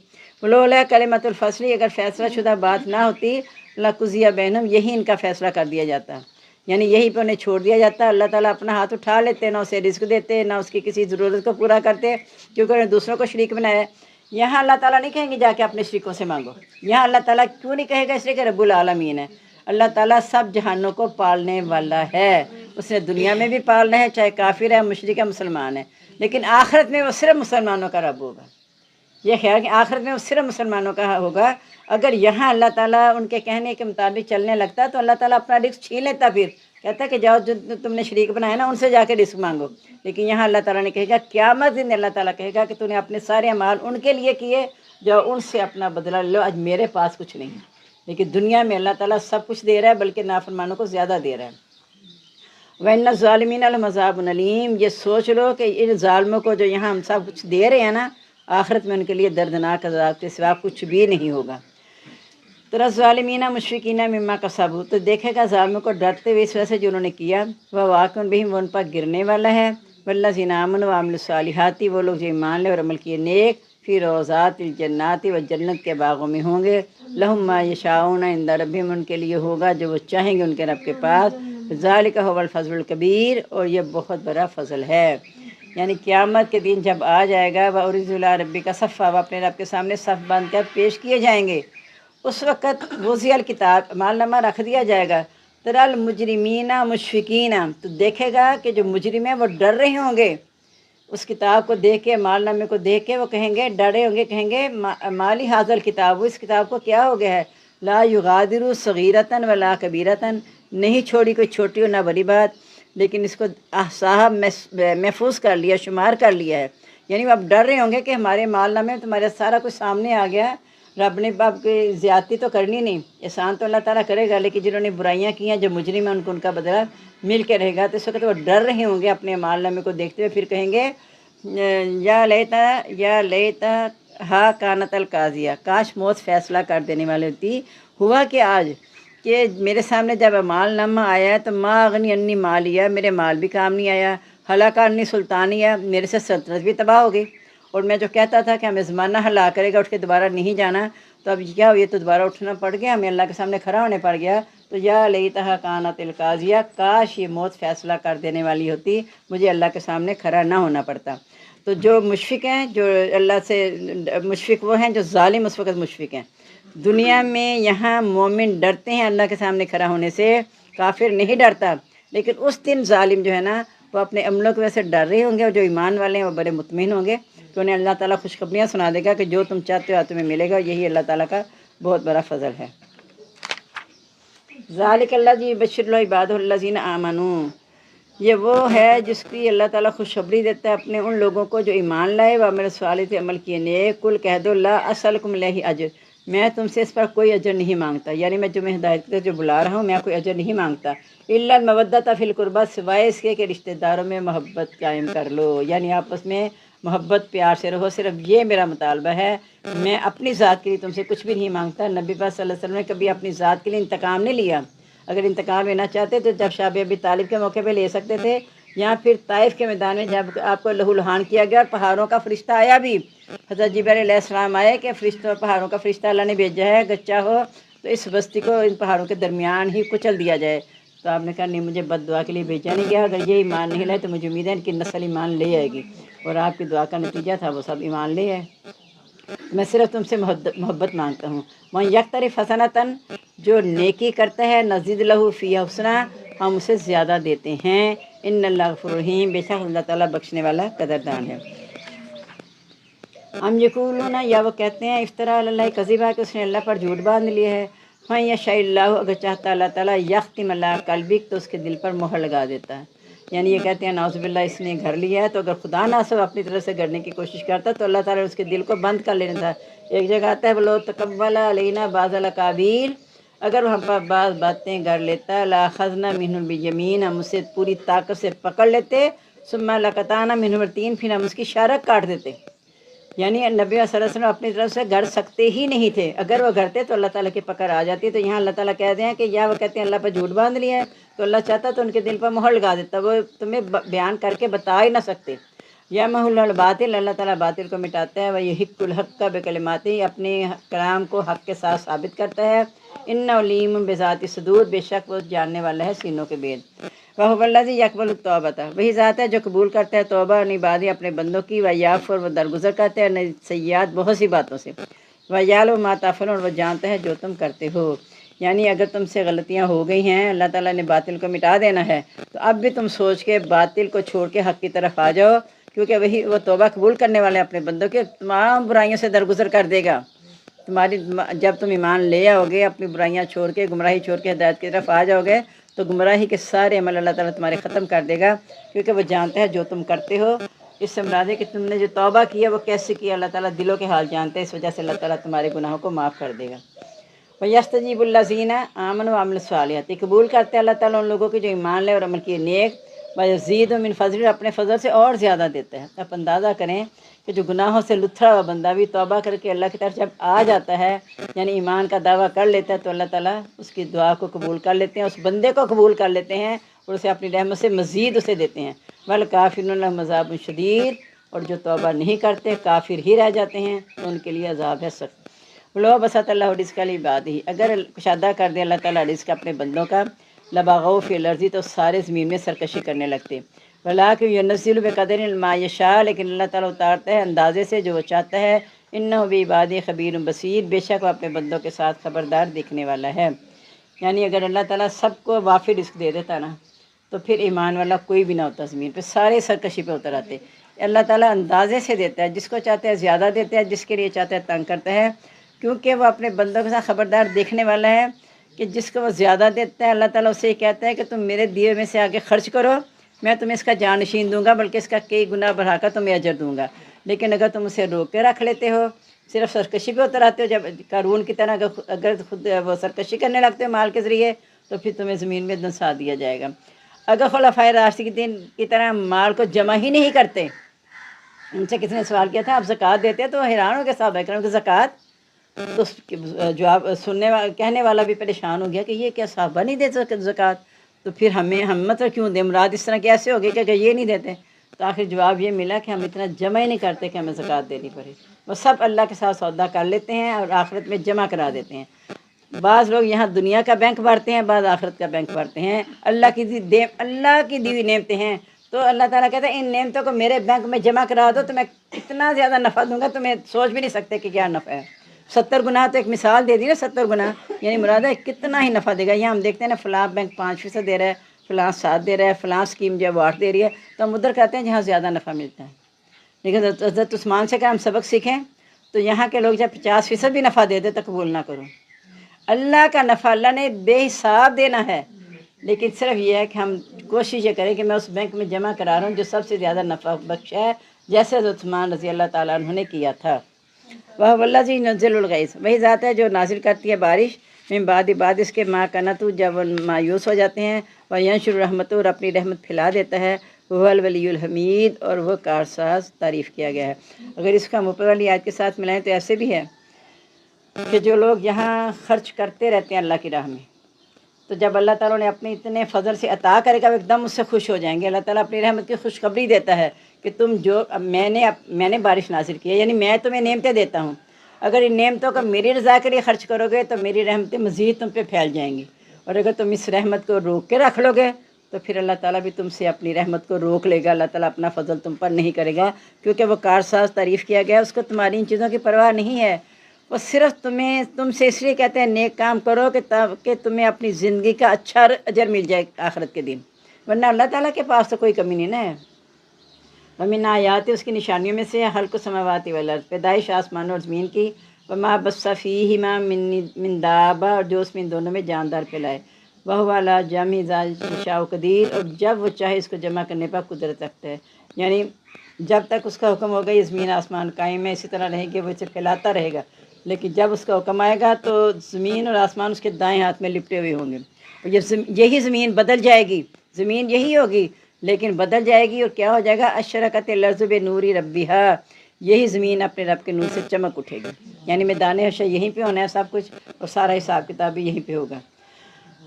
ولولا کلمۃ الفصل، اگر فیصلہ شدہ بات نہ ہوتی لقضی بینہم، یہی ان کا فیصلہ کر دیا جاتا، یعنی یہی پہ انہیں چھوڑ دیا جاتا۔ اللہ تعالیٰ اپنا ہاتھ اٹھا لیتے، نہ اسے رزق دیتے نہ اس کی کسی ضرورت کو پورا کرتے، کیونکہ انہیں دوسروں کو شریک بنایا ہے۔ یہاں اللہ تعالیٰ نہیں کہیں گے جا کے اپنے شریکوں سے مانگو، یہاں اللہ تعالیٰ کیوں نہیں کہے گا؟ اس لیے کہ رب العالمین ہے، اللہ تعالیٰ سب جہانوں کو پالنے والا ہے، اس نے دنیا میں بھی پالنا ہے، چاہے کافر ہے مشرک ہے مسلمان ہے، لیکن آخرت میں وہ صرف مسلمانوں کا رب ہوگا۔ یہ خیال کہ آخرت میں وہ صرف مسلمانوں کا ہوگا۔ اگر یہاں اللہ تعالیٰ ان کے کہنے کے مطابق چلنے لگتا تو اللہ تعالیٰ اپنا رزق چھین لیتا، پھر کہتا کہ جاؤ جو تم نے شریک بنایا نا ان سے جا کے رزق مانگو۔ لیکن یہاں اللہ تعالیٰ نے کہے گا قیامت دن اللہ تعالیٰ کہے گا کہ تو نے اپنے سارے اعمال ان کے لیے کیے، جاؤ ان سے اپنا بدلہ لو، آج میرے پاس کچھ نہیں ہے۔ لیکن دنیا میں اللہ تعالیٰ سب کچھ دے رہا ہے، بلکہ نافرمانوں کو زیادہ دے رہا ہے۔ وَإِنَّ الظَّالِمِينَ لَهُمْ عَذَابٌ أَلِيمٌ، یہ سوچ لو کہ ان ظالموں کو جو یہاں ہم سب کچھ دے رہے ہیں نا، آخرت میں ان کے لیے دردناک عذاب کے سوا کچھ بھی نہیں ہوگا۔ ترى الظالمین مشفقین مما کسبوا، تو دیکھے گا ظالموں کو ڈرتے ہوئے اس وجہ سے جو انہوں نے کیا، وہ واقع بہم، وہ ان پر گرنے والا ہے۔ والذین آمنوا وعملوا الصالحات، وہ لوگ جو ایمان لے اور عمل کیے نیک، فی روضات الجنات، وہ جنت کے باغوں میں ہوں گے۔ لہم ما یشاؤون عند ربہم، ان کے لیے ہوگا جو وہ چاہیں گے ان کے رب کے پاس۔ ذالک هو الفضل الکبیر، اور یہ بہت بڑا فضل ہے۔ یعنی قیامت کے دن جب آ جائے گا، وَعُرِضُوا إِلَىٰ رَبِّكَ صَفًّا، وہ اپنے رب کے سامنے صف باندھ کر پیش کیے جائیں گے۔ اس وقت وضع الکتاب، اعمال نامہ رکھ دیا جائے گا۔ تری المجرمین مشفقین، تو دیکھے گا کہ جو مجرم ہیں وہ ڈر رہے ہوں گے، اس کتاب کو دیکھ کے، اعمال نامے کو دیکھ کے وہ کہیں گے، ڈرے ہوں گے، کہیں گے مالی ھذا الکتاب، اس کتاب کو کیا ہو گیا ہے، لا یغادر صغیرۃ ولا کبیرۃ، نہیں چھوڑی کوئی چھوٹی اور نہ بڑی بات، لیکن اس کو احصاها محفوظ کر لیا، شمار کر لیا ہے۔ یعنی وہ اب ڈر رہے ہوں گے کہ ہمارے اعمال نامے میں تمہارا سارا کچھ سامنے آ گیا، رب نے اب کوئی زیادتی تو کرنی نہیں، احسان تو اللہ تعالیٰ کرے گا، لیکن جنہوں نے برائیاں کی ہیں، جو مجرم ہیں، ان کو ان کا بدلہ مل کے رہے گا۔ تو اس وقت وہ ڈر رہے ہوں گے اپنے اعمال نامے کو دیکھتے ہوئے، پھر کہیں گے یا لیتا ہا کانت القاضیہ، کاش موت فیصلہ کر دینے والی ہوتی۔ ہوا کہ آج کہ میرے سامنے جب اعمال نامہ آیا تو ما اغنی انی مالیہ، میرے مال بھی کام نہیں آیا، ہلاک انی سلطانیہ، میرے سے سلطنت بھی تباہ ہو گئی، اور میں جو کہتا تھا کہ ہمیں زمانہ ہلاک کرے گا اٹھ کے دوبارہ نہیں جانا، تو اب کیا ہو، یہ تو دوبارہ اٹھنا پڑ گیا، ہمیں اللہ کے سامنے کھڑا ہونے پڑ گیا۔ تو یا لیتہا کانت القاضیہ، کاش یہ موت فیصلہ کر دینے والی ہوتی، مجھے اللہ کے سامنے کھڑا نہ ہونا پڑتا۔ تو جو مشفق ہیں، جو اللہ سے مشفق وہ ہیں جو ظالم اس وقت مشفق ہیں۔ دنیا میں یہاں مومن ڈرتے ہیں اللہ کے سامنے کھڑا ہونے سے، کافر نہیں ڈرتا، لیکن اس دن ظالم جو ہے نا وہ اپنے عملوں کی وجہ سے ڈر رہے ہوں گے، اور جو ایمان والے ہیں وہ بڑے مطمئن ہوں گے کہ انہیں اللہ تعالیٰ خوشخبریاں سنا دے گا کہ جو تم چاہتے ہو تمہیں ملے گا، یہی اللہ تعالیٰ کا بہت بڑا فضل ہے۔ ذالک الذی یبشر اللہ عبادہ الذین آمنوا، یہ وہ ہے جس کی اللہ تعالیٰ خوشخبری دیتا ہے اپنے ان لوگوں کو جو ایمان لائے و عمل صالح عمل کیے نیک، کل کہہ دو لا اسألکم علیہ اجر، میں تم سے اس پر کوئی اجر نہیں مانگتا، یعنی میں تمہیں ہدایت کے جو بلا رہا ہوں میں کوئی اجر نہیں مانگتا، الا المودۃ فی القربہ، سوائے اس کے کہ رشتہ داروں میں محبت قائم کر لو، یعنی آپس میں محبت پیار سے رہو، صرف یہ میرا مطالبہ ہے، میں اپنی ذات کے لیے تم سے کچھ بھی نہیں مانگتا۔ نبی پاک صلی اللہ علیہ وسلم نے کبھی اپنی ذات کے لیے انتقام نہیں لیا، اگر انتقام لینا چاہتے تو جب شاب ابی طالب کے موقع پہ لے سکتے تھے، یا پھر طائف کے میدان میں جب آپ کو لہو لہان کیا گیا اور پہاڑوں کا فرشتہ آیا بھی، حضرت جبرائیل علیہ السلام آئے کہ فرشتوں پہاڑوں کا فرشتہ اللہ نے بھیجا ہے، اگر چاہو تو اس بستی کو ان پہاڑوں کے درمیان ہی کچل دیا جائے، تو آپ نے کہا نہیں، مجھے بد دعا کے لیے بھیجا نہیں گیا، اگر یہ ایمان نہیں لائے تو مجھے امید ہے کہ نسل ایمان لے آئے گی، اور آپ کی دعا کا نتیجہ تھا وہ سب ایمان لے آئے۔ میں صرف تم سے محبت مانگتا ہوں۔ وَمَن یقترف حسنۃ، جو نیکی کرتا ہے، نزد لہ فیہا حسنا، ہم اسے زیادہ دیتے ہیں، ان اللہ غفور رحیم، بے شک اللہ تعالیٰ بخشنے والا قدردان ہے۔ ہم یقولون، یا وہ کہتے ہیں، افطرا علی اللہ کذبا، کہ اس نے اللہ پر جھوٹ باندھ لیا ہے، فَإِن یشاء اللہ، اگر چاہتا اللہ تعالیٰ، یختم علی قلبک، تو اس کے دل پر مہر لگا دیتا ہے، یعنی یہ کہتے ہیں نعوذ باللہ اس نے گھر لیا ہے، تو اگر خدا نہ سو اپنی طرف سے گھڑنے کی کوشش کرتا تو اللہ تعالیٰ اس کے دل کو بند کر لینا تھا۔ ایک جگہ آتا ہے بلو تقبل علینا بعض الاقابیل، اگر وہ ہم پر بعض باتیں گھر لیتا، لاخذنا منہ بالیمین، ہم اسے پوری طاقت سے پکڑ لیتے، ثم لقطعنا منہ الوتین، پھر ہم اس کی شارک کاٹ دیتے، یعنی نبی صلی اللہ علیہ وسلم اپنی طرف سے گھر سکتے ہی نہیں تھے، اگر وہ گھرتے تو اللہ تعالیٰ کی پکڑ آ جاتی۔ تو یہاں اللہ تعالیٰ کہتے ہیں کہ یا وہ کہتے ہیں اللہ پر جھوٹ باندھ لیا ہے، تو اللہ چاہتا تو ان کے دل پر مہر لگا دیتا، وہ تمہیں بیان کر کے بتا ہی نہ سکتے۔ یا محل الباطل، اللہ تعالیٰ باطل کو مٹاتا ہے، وہ یحق الحق بکلماتہ، اپنے کلام کو حق کے ساتھ ثابت کرتا ہے، انہ علیم بذات الصدور، بے شک وہ جاننے والا ہے سینوں کے بید۔ وَهُوَ الَّذِي يَقْبَلُ التَّوْبَةَ، وہی ذات ہے جو قبول کرتا ہے توبہ اور عبادی اپنے بندوں کی، وَيَعْفُو، وہ درگزر کرتا ہے سیئات بہت سی باتوں سے، وَيَعْلَمُ مَا تَفْعَلُونَ، اور وہ جانتا ہے جو تم کرتے ہو، یعنی اگر تم سے غلطیاں ہو گئی ہیں، اللہ تعالیٰ نے باطل کو مٹا دینا ہے، تو اب بھی تم سوچ کے باطل کو چھوڑ کے حق کی طرف آ جاؤ، کیونکہ وہی وہ توبہ قبول کرنے والے اپنے بندوں کے، تمام برائیوں سے درگزر کر دے گا۔ تمہاری جب تم ایمان لے آؤ گے، اپنی برائیاں چھوڑ کے، گمراہی چھوڑ کے ہدایت کی طرف آ جاؤ گے، تو گمراہی کے سارے عمل اللہ تعالیٰ تمہارے ختم کر دے گا، کیونکہ وہ جانتا ہے جو تم کرتے ہو۔ اس سے مراد ہے کہ تم نے جو توبہ کیا وہ کیسے کیا، اللہ تعالیٰ دلوں کے حال جانتے ہیں، اس وجہ سے اللہ تعالیٰ تمہارے گناہوں کو معاف کر دے گا۔ وَيَسْتَجِيبُ الَّذِينَ آمَنُوا وَعَمِلُوا الصَّالِحَاتِ، قبول کرتے ہیں اللہ تعالیٰ ان لوگوں کی جو ایمان لے اور عمل کیے نیک، وَيَزِيدُ مِن فَضْلِهِ، اپنے فضل سے اور زیادہ دیتا ہے۔ آپ اندازہ کریں کہ جو گناہوں سے لتھڑا ہوا بندہ بھی توبہ کر کے اللہ کی طرف جب آ جاتا ہے، یعنی ایمان کا دعویٰ کر لیتا ہے، تو اللہ تعالیٰ اس کی دعا کو قبول کر لیتے ہیں، اس بندے کو قبول کر لیتے ہیں، اور اسے اپنی رحمت سے مزید اسے دیتے ہیں۔ وَالْكَافِرُونَ لَهُمْ عَذَابٌ شَدِيدٌ، اور جو توبہ نہیں کرتے، کافر ہی رہ جاتے ہیں، تو ان کے لیے عذاب ہے سخت۔ لو بسط اللہ رزق لعبادہ، اگر کشادہ کر دے اللہ تعالیٰ رزق اپنے بندوں کا، لبغوا فی الارض، تو سارے زمین میں سرکشی کرنے لگتے، ولکن ینزل بقدر ما یشاء، لیکن اللہ تعالیٰ اتارتا ہے اندازے سے جو وہ چاہتا ہے، انہ بعبادہ خبیر بصیر، بے شک وہ اپنے بندوں کے ساتھ خبردار دیکھنے والا ہے۔ یعنی اگر اللہ تعالیٰ سب کو وافر رزق دے دیتا نا، تو پھر ایمان والا کوئی بھی نہ ہوتا زمین پہ، سارے سرکشی پہ اتر آتے۔ اللہ تعالیٰ اندازے سے دیتا ہے، جس کو چاہتا ہے زیادہ دیتا ہے، جس کے لیے چاہتا ہے تنگ کرتا ہے، کیونکہ وہ اپنے بندوں کے ساتھ خبردار دیکھنے والا ہے، کہ جس کو وہ زیادہ دیتا ہے اللہ تعالیٰ اسے کہتا ہے کہ تم میرے دیے میں سے آگے خرچ کرو، میں تمہیں اس کا جانشین دوں گا، بلکہ اس کا کئی گنا بڑھا کر تمہیں اجر دوں گا۔ لیکن اگر تم اسے روک کے رکھ لیتے ہو، صرف سرکشی پہ اتر آتے ہو، جب قارون کی طرح اگر خود وہ سرکشی کرنے لگتے ہو مال کے ذریعے، تو پھر تمہیں زمین میں دنسا دیا جائے گا۔ اگر خلفائے راشدین کی طرح مال کو جمع ہی نہیں کرتے، ان سے کسی نے سوال کیا تھا آپ زکوٰۃ دیتے ہیں، تو حیران ہو گئے صحابہ کرام کہ زکوٰۃ، تو جواب کہنے والا بھی پریشان ہو گیا کہ یہ کیا صحابہ نہیں دیتے زکوٰۃ، تو پھر ہم مطلب کیوں دیں، مراد اس طرح کیسے ہو گئی کہ یہ نہیں دیتے، تو آخر جواب یہ ملا کہ ہم اتنا جمع ہی نہیں کرتے کہ ہمیں زکوٰۃ دینی پڑے، وہ سب اللہ کے ساتھ سودا کر لیتے ہیں اور آخرت میں جمع کرا دیتے ہیں۔ بعض لوگ یہاں دنیا کا بینک بھرتے ہیں، بعض آخرت کا بینک بھرتے ہیں، اللہ کی دی ہوئی نعمتیں ہیں، تو اللہ تعالیٰ کہتا ہے ان نعمتوں کو میرے بینک میں جمع کرا دو تو میں اتنا زیادہ نفع دوں گا، تمہیں سوچ بھی نہیں سکتے کہ کیا نفع ہے۔ 70 گنا تو ایک مثال دے دی نا، 70 گنا یعنی مراد ہے کتنا ہی نفع دے گا۔ یہاں ہم دیکھتے ہیں نا فلاں بینک 5% دے رہا ہے، فلاں 7 دے رہا ہے، فلاں اسکیم جو ہے وہ 8 دے رہی ہے، تو ہم ادھر کہتے ہیں جہاں زیادہ نفع ملتا ہے۔ لیکن حضرت عثمان سے کہ ہم سبق سیکھیں، تو یہاں کے لوگ جب 50% بھی نفع دے دے تو قبول نہ کرو۔ اللہ کا نفع اللہ نے بے حساب دینا ہے، لیکن صرف یہ ہے کہ ہم کوشش یہ کریں کہ میں اس بینک میں جمع کرا رہا ہوں جو سب سے زیادہ نفع بخش ہے، جیسے حضرت عثمان رضی اللہ تعالیٰ عنہ نے کیا تھا۔ وہ والذی ينزل الغیث، وہی ذات ہے جو نازل کرتی ہے بارش، من بعد اس کے ما کنتو، جب وہ مایوس ہو جاتے ہیں، وہ ینشر رحمتہ، اور اپنی رحمت پھیلا دیتا ہے، وہ الولی الحمید، اور وہ کارساز تعریف کیا گیا ہے۔ اگر اس کا اوپر والی آیت کے ساتھ ملائیں تو ایسے بھی ہے کہ جو لوگ یہاں خرچ کرتے رہتے ہیں اللہ کی راہ میں، تو جب اللہ تعالیٰ نے اپنے اتنے فضل سے عطا کرے گا وہ ایک دم اس سے خوش ہو جائیں گے۔ اللہ تعالیٰ اپنی رحمت کی خوشخبری دیتا ہے کہ تم جو میں نے بارش نازل کی ہے، یعنی میں تمہیں نعمتیں دیتا ہوں، اگر ان نعمتوں کو میری رضا کے لیے خرچ کرو گے تو میری رحمتیں مزید تم پہ پھیل جائیں گی، اور اگر تم اس رحمت کو روک کے رکھ لو گے تو پھر اللہ تعالیٰ بھی تم سے اپنی رحمت کو روک لے گا۔ اللہ تعالیٰ اپنا فضل تم پر نہیں کرے گا، کیونکہ وہ کارساز تعریف کیا گیا، اس کو تمہاری ان چیزوں کی پرواہ نہیں ہے۔ وہ صرف تم سے اس لیے کہتے ہیں نیک کام کرو کہ تمہیں اپنی زندگی کا اچھا اجر مل جائے آخرت کے دن، ورنہ اللہ تعالیٰ کے پاس تو کوئی کمی نہیں نا ہے۔ ومن آیات، اس کی نشانیوں میں سے خلق السماوات والارض، پیدائش آسمانوں اور زمین کی، وما بث فیہما من دابہ، اور جو اس میں ان دونوں میں جاندار پھیلائے، وہو علی جمع اذا یشاء قدیر، اور جب وہ چاہے اس کو جمع کرنے پر قدرت رکھتا ہے، یعنی جب تک اس کا حکم ہوگا یہ زمین آسمان قائم ہے، اسی طرح رہے گی، وہ اسے پھیلاتا رہے گا، لیکن جب اس کا حکم آئے گا تو زمین اور آسمان اس کے دائیں ہاتھ میں لپٹے ہوئے ہوں گے، اور یہی زمین بدل جائے گی، زمین یہی ہوگی لیکن بدل جائے گی، اور کیا ہو جائے گا، اشرقت الارض بنور ربہا، یہی زمین اپنے رب کے نور سے چمک اٹھے گی، یعنی میدان حشر یہیں پہ ہونا ہے سب کچھ، اور سارا حساب کتاب بھی یہیں پہ ہوگا۔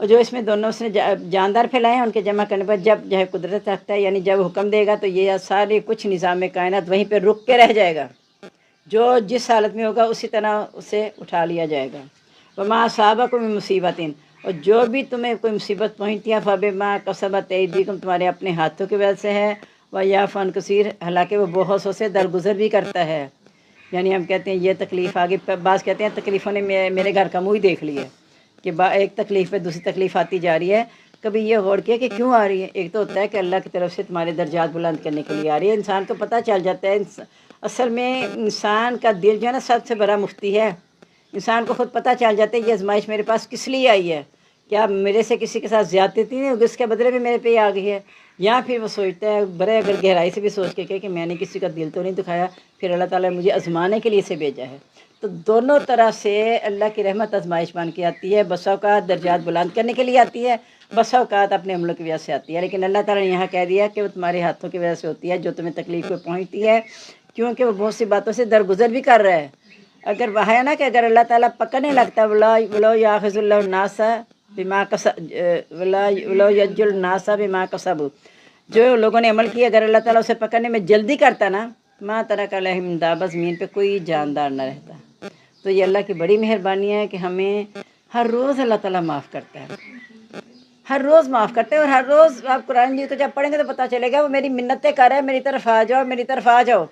اور جو اس میں دونوں اس نے جاندار پھیلائے ہیں ان کے جمع کرنے پر جب جو ہے قدرت رکھتا ہے، یعنی جب حکم دے گا تو یہ سارے کچھ نظام کائنات وہیں پہ رک کے رہ جائے گا، جو جس حالت میں ہوگا اسی طرح اسے اٹھا لیا جائے گا۔ وما اصابکم من مصیبت، اور جو بھی تمہیں کوئی مصیبت پہنچتی ہے فبما کسبت ایدیکم، تمہارے اپنے ہاتھوں کی وجہ سے ہے، ویعفو عن کثیر، حالانکہ وہ بہت سو سے درگزر بھی کرتا ہے۔ یعنی ہم کہتے ہیں یہ تکلیف آگے، بعض کہتے ہیں تکلیفوں نے میرے گھر کا منہ ہی دیکھ لیا، کہ ایک تکلیف پہ دوسری تکلیف آتی جا رہی ہے۔ کبھی یہ غور کیا کہ کیوں آ رہی ہے؟ ایک تو ہوتا ہے کہ اللہ کی طرف سے تمہارے درجات بلند کرنے کے لیے آ رہی ہے، انسان کو پتہ چل جاتا ہے، اصل میں انسان کا دل جو ہے نا سب سے بڑا مفتی ہے، انسان کو خود پتہ چل جاتا ہے یہ آزمائش میرے پاس کس لیے آئی ہے، کیا میرے سے کسی کے ساتھ زیادتی نہیں ہوگی، اس کے بدلے میں میرے پہ آ گئی ہے، یا پھر وہ سوچتا ہے بڑے اگر گہرائی سے بھی سوچ کے کہ میں نے کسی کا دل تو نہیں دکھایا، پھر اللہ تعالیٰ نے مجھے آزمانے کے لیے سے بھیجا ہے۔ تو دونوں طرح سے اللہ کی رحمت آزمائش بن کے آتی ہے، بسا اوقات درجات بلند کرنے کے لیے آتی ہے، بسا اوقات اپنے عملوں کی وجہ سے آتی ہے، لیکن اللہ تعالیٰ نے یہاں کہہ دیا کہ وہ تمہارے ہاتھوں کی وجہ سے ہوتی ہے، جو تمہیں تکلیف کو پہنچتی ہے، کیونکہ وہ بہت سی باتوں سے درگزر بھی کر رہا ہے۔ اگر وہ ہے نا کہ اگر اللہ تعالیٰ پکڑنے لگتا وَلَوْ يَأْخِذُ اللَّهُ النَّاسَ بِمَا وَلَوْ يَجْزِي النَّاسَ بِمَا كَسَبُوا، جو لوگوں نے عمل کیا اگر اللہ تعالیٰ اسے پکڑنے میں جلدی کرتا نا، مَا تَرَكَ عَلَيْهِم مِّن دَابَّةٍ، زمین پہ کوئی جاندار نہ رہتا۔ تو یہ اللہ کی بڑی مہربانی ہے کہ ہمیں ہر روز اللہ تعالیٰ معاف کرتا ہے، ہر روز معاف کرتے ہیں، اور ہر روز آپ قرآن جی کو جب پڑھیں گے تو پتہ چلے گا وہ میری منتیں کر رہا ہے، میری طرف آ جاؤ، میری طرف آ جاؤ،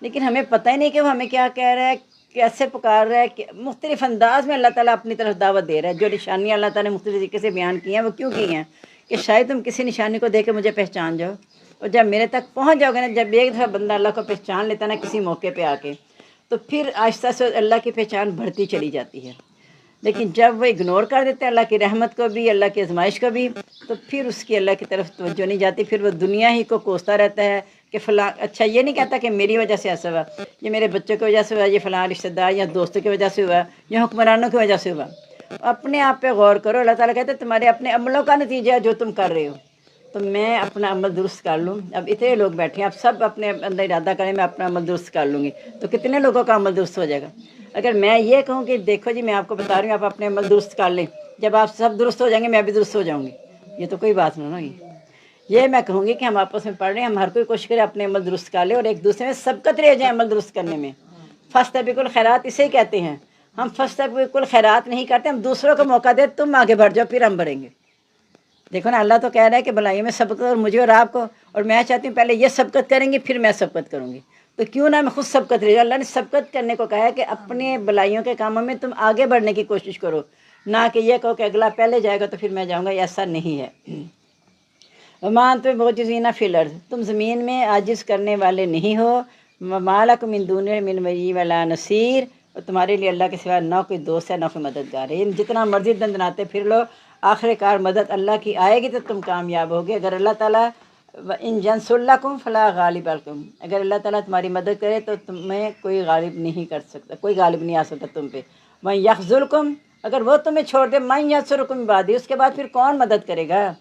لیکن ہمیں پتہ ہی نہیں کہ وہ ہمیں کیا کہہ رہا ہے، کیسے پکار رہا ہے، کہ مختلف انداز میں اللہ تعالیٰ اپنی طرف دعوت دے رہا ہے۔ جو نشانیاں اللہ تعالیٰ نے مختلف طریقے سے بیان کی ہیں وہ کیوں کی ہیں؟ کہ شاید تم کسی نشانی کو دے کے مجھے پہچان جاؤ، اور جب میرے تک پہنچ جاؤ گے نا، جب ایک دفعہ بندہ اللہ کو پہچان لیتا ہے نا کسی موقع پہ آ کے، تو پھر آہستہ سے اللہ کی پہچان بڑھتی چلی جاتی ہے۔ لیکن جب وہ اگنور کر دیتے ہیں اللہ کی رحمت کو بھی، اللہ کی آزمائش کو بھی، تو پھر اس کی اللہ کی طرف توجہ نہیں جاتی، پھر وہ دنیا ہی کو کوستا رہتا ہے کہ فلاں، اچھا یہ نہیں کہتا کہ میری وجہ سے ایسا ہوا، یہ میرے بچوں کی وجہ سے ہوا، یہ فلاں رشتہ دار یا دوستوں کی وجہ سے ہوا، یا حکمرانوں کی وجہ سے ہوا۔ اپنے آپ پہ غور کرو، اللہ تعالیٰ کہتے ہیں تمہارے اپنے عملوں کا نتیجہ ہے جو تم کر رہے ہو، تو میں اپنا عمل درست کر لوں۔ اب اتنے لوگ بیٹھے ہیں، اب سب اپنے اندر ارادہ کریں میں اپنا عمل درست کر لوں گی، تو کتنے لوگوں کا عمل درست ہو جائے گا؟ اگر میں یہ کہوں کہ دیکھو جی میں آپ کو بتا رہی ہوں آپ اپنے عمل درست کر لیں، جب آپ سب درست ہو جائیں گے میں بھی درست ہو جاؤں گی، یہ تو کوئی بات نہیں ہوگی۔ یہ میں کہوں گی کہ ہم آپس میں پڑھ رہے ہیں، ہم ہر کوئی کوشش کرے اپنے عمل درست کر لیں، اور ایک دوسرے میں سبقت رہ جائیں عمل درست کرنے میں۔ فاستبقوا الخیرات اسے ہی کہتے ہیں، ہم فاستبقوا الخیرات نہیں کرتے، ہم دوسروں کو موقع دے، تم آگے بڑھ جاؤ پھر ہم بڑھیں گے۔ دیکھو نا اللہ تو کہہ رہا ہے کہ بھلائیوں میں سبقت اور مجھے اور آپ کو، اور میں چاہتی ہوں پہلے یہ سبقت کریں گے پھر میں سبقت کروں گی، تو کیوں نہ میں خود سبقت رہ جاؤں۔ اللہ نے سبقت کرنے کو کہا ہے کہ اپنے بھلائیوں کے کاموں میں تم آگے بڑھنے کی کوشش کرو، نہ کہ یہ کہو کہ اگلا پہلے جائے گا تو پھر میں جاؤں گا، ایسا نہیں ہے۔ وما انتم معجزین فی الارض، تم زمین میں عاجز کرنے والے نہیں ہو، وما لکم من دونہ من ولی ولا نصیر، اور تمہارے لیے اللہ کے سوا نہ کوئی دوست ہے نہ کوئی مددگار ہے۔ جتنا مرضی دندناتے پھر لو، آخر کار مدد اللہ کی آئے گی تو تم کامیاب ہوگے۔ اگر اللہ تعالیٰ ان جنسلکم فلا غالب لکم، اگر اللہ تعالیٰ تمہاری مدد کرے تو تمہیں کوئی غالب نہیں کر سکتا، کوئی غالب نہیں آ سکتا تم پہ۔ من یخذلکم، اگر وہ تمہیں چھوڑ دے، من ینصرکم بعدی، اس کے بعد پھر کون مدد کرے گا؟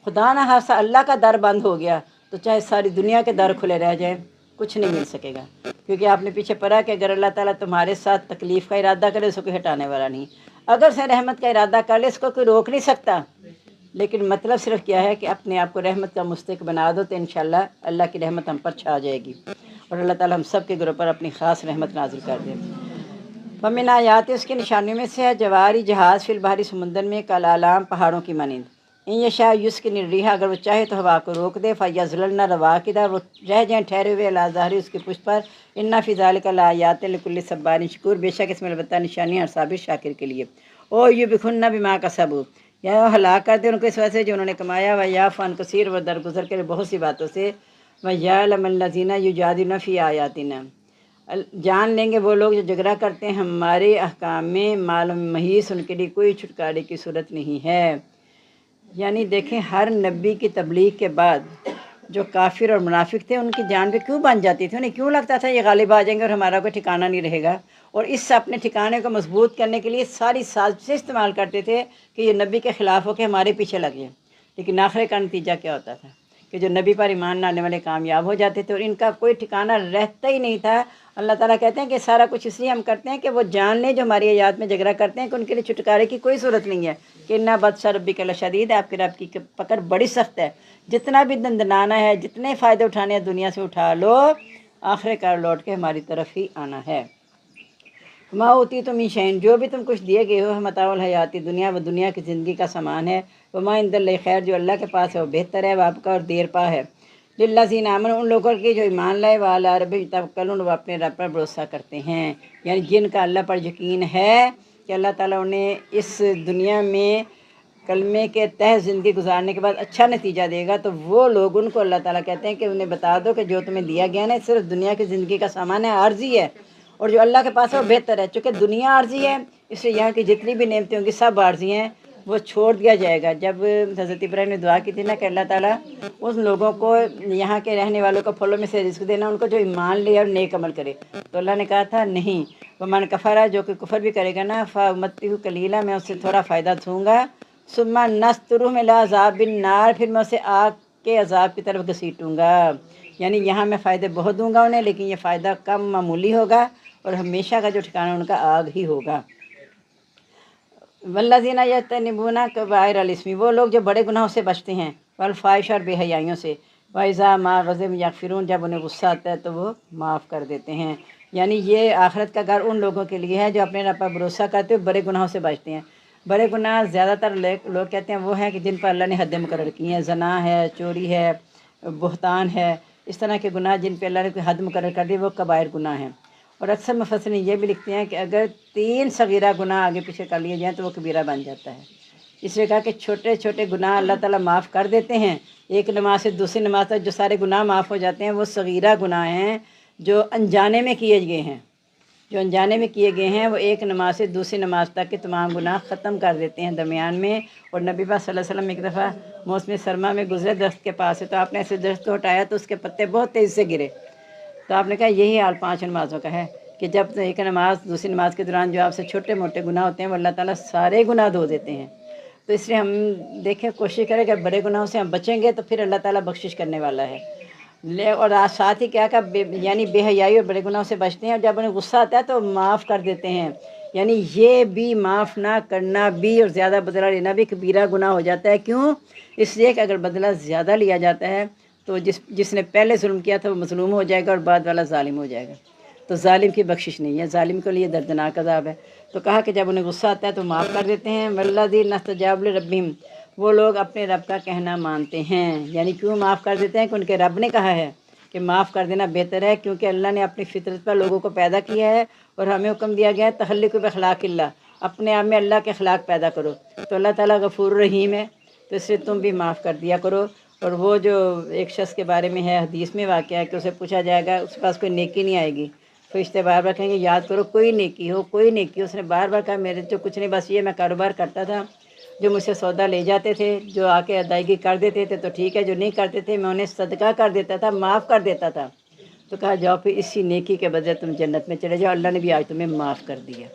خدا نہ خاصہ اللہ کا در بند ہو گیا تو چاہے ساری دنیا کے در کھلے رہ جائیں، کچھ نہیں مل سکے گا، کیونکہ آپ نے پیچھے پڑھا کہ اگر اللہ تعالیٰ تمہارے ساتھ تکلیف کا ارادہ کرے اس کو کوئی ہٹانے والا نہیں، اگر سے رحمت کا ارادہ کر لے اس کو کوئی روک نہیں سکتا۔ لیکن مطلب صرف کیا ہے کہ اپنے آپ کو رحمت کا مستحق بنا دو تو انشاءاللہ اللہ کی رحمت ہم پر چھا جائے گی، اور اللہ تعالیٰ ہم سب کے گروہ پر اپنی خاص رحمت نازل کر دے۔ ومن آیات، اس کی نشانیوں میں سے ہے جواری جہاز فی البحر، سمندر میں، کالعلام، پہاڑوں کی مانند۔ ان یشاء یسکن الریح، اگر وہ چاہے تو ہوا کو روک دے، فیظللن رواکدا، وہ رہ جائیں ٹھہرے ہوئے، علی ظہری، اس کی پشت پر۔ ان فی ذلک لآیات لکل صبار شکور، بے شک اس میں البتہ نشانیاں اور صابر شاکر کے لیے۔ او یبخن بما کسبوا، یا ہلاک کر دے ان کو اس وجہ سے جو انہوں نے کمایا، ویعفو عن کثیر، وہ درگزر کرے بہت سی باتوں سے۔ ویعلم الذین یجادلون فی آیاتنا، جان لیں گے وہ لوگ جو جھگڑا کرتے ہیں ہمارے احکام میں، معلوم محیص، ان کے لیے کوئی چھٹکارے کی صورت نہیں ہے۔ یعنی دیکھیں ہر نبی کی تبلیغ کے بعد جو کافر اور منافق تھے ان کی جان پہ کیوں بن جاتی تھی، انہیں کیوں لگتا تھا یہ غالب آ جائیں گے اور ہمارا کوئی ٹھکانہ نہیں رہے گا، اور اس سے اپنے ٹھکانے کو مضبوط کرنے کے لیے ساری سازشیں استعمال کرتے تھے کہ یہ نبی کے خلاف ہو کے ہمارے پیچھے لگ جائیں۔ لیکن آخر کا نتیجہ کیا ہوتا تھا کہ جو نبی پر ایمان لانے والے کامیاب ہو جاتے تھے اور ان کا کوئی ٹھکانہ رہتا ہی نہیں تھا۔ اللہ تعالیٰ کہتے ہیں کہ سارا کچھ اس لیے ہم کرتے ہیں کہ وہ جان لیں جو ہماری آیات میں جھگڑا کرتے ہیں کہ ان کے لیے چھٹکارے کی کوئی صورت نہیں ہے، کہ اِنَّ بَطْشَ رَبِّكَ لَشَدِيدٌ، آپ کے رب کی پکڑ بڑی سخت ہے، جتنا بھی دندنانا ہے، جتنے فائدے اٹھانے ہیں دنیا سے اٹھا لو، آخر کار لوٹ کے ہماری طرف ہی آنا ہے۔ ما اوتیتم من شیء، جو بھی تم کچھ دیے گئے ہو، متاع الحیات دنیا، وہ دنیا کی زندگی کا سامان ہے، وما عند اللہ خیر، جو اللہ کے پاس ہے وہ بہتر ہے، وہ آپ کا اور دیر پا ہے۔ للذین آمنوا، ان لوگوں کے جو ایمان لائے، وعلی ربہم یتوکلون، وہ اپنے رب پر بھروسہ کرتے ہیں، یعنی جن کا اللہ پر یقین ہے کہ اللہ تعالیٰ انہیں اس دنیا میں کلمے کے تحت زندگی گزارنے کے بعد اچھا نتیجہ دے گا، تو وہ لوگ، ان کو اللہ تعالیٰ کہتے ہیں کہ انہیں بتا دو کہ جو تمہیں دیا گیا نا صرف دنیا کی زندگی کا سامان ہے، عارضی ہے، اور جو اللہ کے پاس ہے وہ بہتر ہے۔ چونکہ دنیا عارضی ہے اس لیے یہاں کی جتنی بھی نعمتیں ہوں گی سب عارضی ہیں، وہ چھوڑ دیا جائے گا۔ جب حضرت ابراہیم نے دعا کی تھی نا کہ اللہ تعالیٰ اس لوگوں کو، یہاں کے رہنے والوں کو پھلوں میں سے رزق دینا، ان کو جو ایمان لے اور نیک عمل کرے، تو اللہ نے کہا تھا نہیں، ومن کفر، جو کہ کفر بھی کرے گا نا، فامتہ قلیلا، میں اس سے تھوڑا فائدہ دوں گا، ثم نسترہ الی عذاب النار، پھر میں اسے آگ کے عذاب کی طرف گھسیٹوں گا۔ یعنی یہاں میں فائدے بہت دوں گا انہیں، لیکن یہ فائدہ کم معمولی ہوگا اور ہمیشہ کا جو ٹھکانہ ان کا آگ ہی ہوگا۔ والذین یجتنبون کبائر الاثم، وہ لوگ جو بڑے گناہوں سے بچتے ہیں، والفواحش، اور بے حیائیوں سے، وَإِذَا مَا غَضِبُوا یغفرون، جب انہیں غصہ آتا ہے تو وہ معاف کر دیتے ہیں۔ یعنی یہ آخرت کا گھر ان لوگوں کے لیے ہے جو اپنے رب پر بھروسہ کرتے ہوئے بڑے گناہوں سے بچتے ہیں۔ بڑے گناہ زیادہ تر لوگ کہتے ہیں وہ ہیں کہ جن پر اللہ نے حدیں مقرر کی ہیں، زنا ہے، چوری ہے، بہتان ہے، اس طرح کے گناہ جن پہ اللہ نے کوئی حد مقرر کر دی وہ کبائر گناہ ہیں۔ اور اکثر مفسرین یہ بھی لکھتے ہیں کہ اگر 3 صغیرہ گناہ آگے پیچھے کر لیے جائیں تو وہ کبیرہ بن جاتا ہے۔ اس لیے کہا کہ چھوٹے چھوٹے گناہ اللہ تعالیٰ معاف کر دیتے ہیں، ایک نماز سے دوسری نماز تک جو سارے گناہ معاف ہو جاتے ہیں وہ صغیرہ گناہ ہیں جو انجانے میں کیے گئے ہیں، جو انجانے میں کیے گئے ہیں وہ ایک نماز سے دوسری نماز تک کے تمام گناہ ختم کر دیتے ہیں درمیان میں۔ اور نبی پاک صلی اللہ علیہ وسلم ایک دفعہ موسم سرما میں گزرے درخت کے پاس سے، تو آپ نے ایسے درخت کو ہٹایا تو اس کے پتے بہت تیزی سے گرے، تو آپ نے کہا یہی حال 5 نمازوں کا ہے کہ جب ایک نماز دوسری نماز کے دوران جو آپ سے چھوٹے موٹے گناہ ہوتے ہیں وہ اللہ تعالیٰ سارے گناہ دھو دیتے ہیں۔ تو اس لیے ہم دیکھیں کوشش کریں کہ بڑے گناہوں سے ہم بچیں گے تو پھر اللہ تعالیٰ بخشش کرنے والا ہے۔ اور ساتھ ہی کیا یعنی بے حیائی اور بڑے گناہوں سے بچتے ہیں، اور جب انہیں غصہ آتا ہے تو معاف کر دیتے ہیں۔ یعنی یہ بھی معاف نہ کرنا بھی اور زیادہ بدلہ لینا بھی کبیرہ گناہ ہو جاتا ہے۔ کیوں؟ اس لیے کہ اگر بدلہ زیادہ لیا جاتا ہے تو جس نے پہلے ظلم کیا تھا وہ مظلوم ہو جائے گا اور بعد والا ظالم ہو جائے گا، تو ظالم کی بخشش نہیں ہے، ظالم کے لیے دردناک عذاب ہے۔ تو کہا کہ جب انہیں غصہ آتا ہے تو معاف کر دیتے ہیں۔ والذین استجابوا لربہم، وہ لوگ اپنے رب کا کہنا مانتے ہیں۔ یعنی کیوں معاف کر دیتے ہیں؟ کہ ان کے رب نے کہا ہے کہ معاف کر دینا بہتر ہے، کیونکہ اللہ نے اپنی فطرت پر لوگوں کو پیدا کیا ہے اور ہمیں حکم دیا گیا ہے تخلق باخلاق اللہ، اپنے آپ میں اللہ کے اخلاق پیدا کرو۔ تو اللہ تعالیٰ غفور رحیم ہے، تو اس سے تم بھی معاف کر دیا کرو۔ اور وہ جو ایک شخص کے بارے میں ہے حدیث میں واقعہ ہے کہ اسے پوچھا جائے گا، اس کے پاس کوئی نیکی نہیں آئے گی، فرشتے بار بار کہیں گے یاد کرو کوئی نیکی ہو کوئی نیکی ہو۔ اس نے بار بار کہا میرے تو کچھ نہیں، بس یہ میں کاروبار کرتا تھا، جو مجھ سے سودا لے جاتے تھے، جو آ کے ادائیگی کر دیتے تھے تو ٹھیک ہے، جو نہیں کرتے تھے میں انہیں صدقہ کر دیتا تھا، معاف کر دیتا تھا۔ تو کہا جاؤ پھر اسی نیکی کے بدلے تم جنت میں چلے جاؤ، اللہ نے بھی آج تمہیں معاف کر دیا۔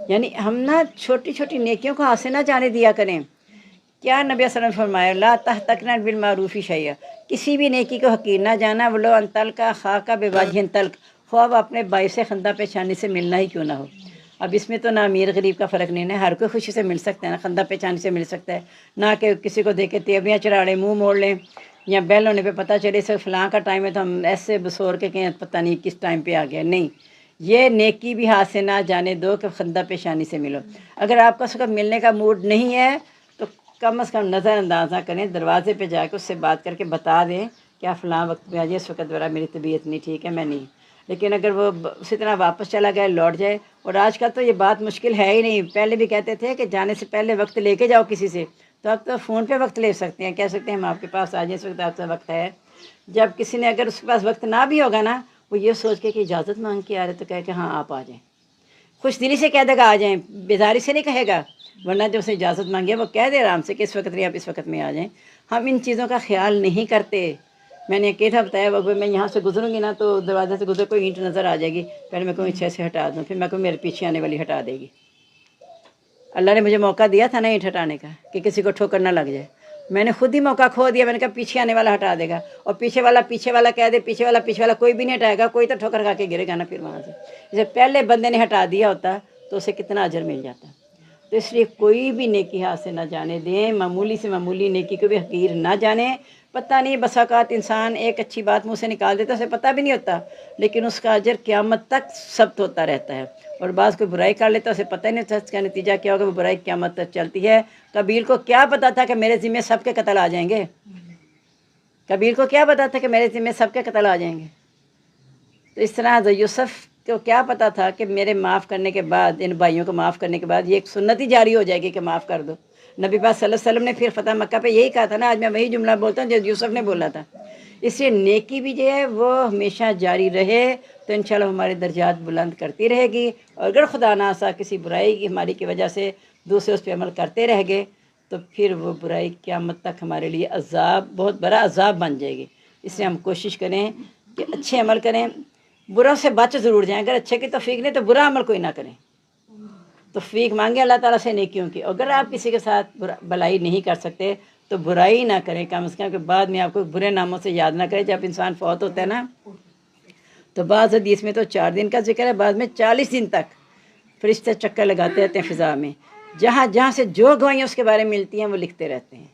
یعنی ہم نا چھوٹی چھوٹی نیکیوں کو ہاتھ سے نہ جانے دیا کریں۔ کیا نبی صلی اللہ علیہ وسلم نے فرمایا، لا تحتقرن بالمعروف شیئا، کسی بھی نیکی کو حقیر نہ جانا، ولو ان تلقی اخاک بوجہ طلق، خواہ وہ اپنے باعث خندہ پیشانی سے ملنا ہی کیوں نہ ہو۔ اب اس میں تو نہ امیر غریب کا فرق نہیں ہے، ہر کوئی خوشی سے مل سکتا ہے، نہ خندہ پیشانی سے مل سکتا ہے، نہ کہ کسی کو دیکھ کے تیویاں چڑھا لیں، منہ موڑ لیں، یا بیل ہونے پہ پتہ چلے سر فلاں کا ٹائم ہے تو ہم ایسے بسور کے کہیں پتہ نہیں کس ٹائم پہ آ گیا۔ نہیں، یہ نیکی بھی ہاتھ سے نہ جانے دو کہ خندہ پیشانی سے ملو۔ اگر آپ کا اس وقت ملنے کا موڈ نہیں ہے تو کم از کم نظر انداز نہ کریں، دروازے پہ جا کے اس سے بات کر کے بتا دیں کیا فلاں وقت پہ آ جائے، اس وقت ذرا میری طبیعت نہیں ٹھیک ہے، میں نہیں۔ لیکن اگر وہ اسی طرح واپس چلا گیا، لوٹ جائے، اور آج کل تو یہ بات مشکل ہے ہی نہیں، پہلے بھی کہتے تھے کہ جانے سے پہلے وقت لے کے جاؤ کسی سے، تو اب تو فون پہ وقت لے سکتے ہیں، کہہ سکتے ہیں ہم آپ کے پاس آ جائیں، اس وقت آپ کا وقت ہے۔ جب کسی نے اگر اس کے پاس وقت نہ بھی ہوگا نا، وہ یہ سوچ کے کہ اجازت مانگ کے آ رہے تو کہے کہ ہاں آپ آ جائیں، خوش دلی سے کہہ دے گا آ جائیں، بیزاری سے نہیں کہے گا، ورنہ جو اسے اجازت مانگے وہ کہہ دے آرام سے کہ اس وقت نہیں، آپ اس وقت میں آ جائیں۔ ہم ان چیزوں کا خیال نہیں کرتے۔ میں نے کہا بتایا وہ میں یہاں سے گزروں گی نا تو دروازے سے گزر کوئی اینٹ نظر آ جائے گی، پہلے میں کوئی اچھے سے ہٹا دوں، پھر میں کوئی میرے پیچھے آنے والی ہٹا دے گی۔ اللہ نے مجھے موقع دیا تھا نا اینٹ ہٹانے کا کہ کسی کو ٹھوکر نہ لگ جائے، میں نے خود ہی موقع کھو دیا، میں نے کہا پیچھے آنے والا ہٹا دے گا، اور پیچھے والا کہہ دے پیچھے والا کوئی بھی نہیں ہٹائے گا، کوئی تو ٹھوکر کھا کے گرے گا نا پھر وہاں سے۔ جسے پہلے بندے نے ہٹا دیا ہوتا تو اسے کتنا اجر مل جاتا۔ تو اس لیے کوئی بھی نیکی ہاتھ سے نہ جانے دیں، معمولی سے معمولی نیکی کو بھی حقیر نہ جانیں۔ پتہ نہیں بس اوقات انسان ایک اچھی بات منہ سے نکال دیتا، اسے پتہ بھی نہیں ہوتا، لیکن اس کا اجر قیامت تک ثبت ہوتا رہتا ہے۔ اور بعض کوئی برائی کر لیتا، اسے پتہ ہی نہیں ہوتا اس کا نتیجہ کیا ہوگا، وہ برائی قیامت تک چلتی ہے۔ قابیل کو کیا پتہ تھا کہ میرے ذمہ سب کے قتل آ جائیں گے؟ قابیل کو کیا پتہ تھا کہ میرے ذمہ سب کے قتل آ جائیں گے؟ تو اس طرح یوسف کو کیا پتہ تھا کہ میرے معاف کرنے کے بعد، ان بھائیوں کو معاف کرنے کے بعد یہ ایک سنت ہی جاری ہو جائے گی کہ معاف کر دو۔ نبی پاک صلی اللہ علیہ وسلم نے پھر فتح مکہ پہ یہی کہا تھا نا، آج میں وہی جملہ بولتا ہوں جو یوسف نے بولا تھا۔ اس لیے نیکی بھی جو ہے وہ ہمیشہ جاری رہے تو انشاءاللہ ہمارے درجات بلند کرتی رہے گی، اور اگر خدا ناخواستہ کسی برائی کی ہماری کی وجہ سے دوسرے اس پہ عمل کرتے رہ گئے تو پھر وہ برائی قیامت تک ہمارے لیے عذاب، بہت بڑا عذاب بن جائے گی۔ اس لیے ہم کوشش کریں کہ اچھے عمل کریں، برا سے بچ ضرور جائیں، اگر اچھے کی توفیق نہیں تو برا عمل کوئی نہ کریں، توفیق مانگیں اللہ تعالیٰ سے نیکیوں کی۔ اگر آپ کسی کے ساتھ بھلائی نہیں کر سکتے تو برائی نہ کریں، کم از کم کہ بعد میں آپ کو برے ناموں سے یاد نہ کریں۔ جب انسان فوت ہوتا ہے نا تو بعض حدیث میں تو 4 دن کا ذکر ہے، بعد میں 40 دن تک فرشتے چکر لگاتے رہتے ہیں فضا میں، جہاں جہاں سے جو گواہیاں اس کے بارے میں ملتی ہیں وہ لکھتے رہتے ہیں۔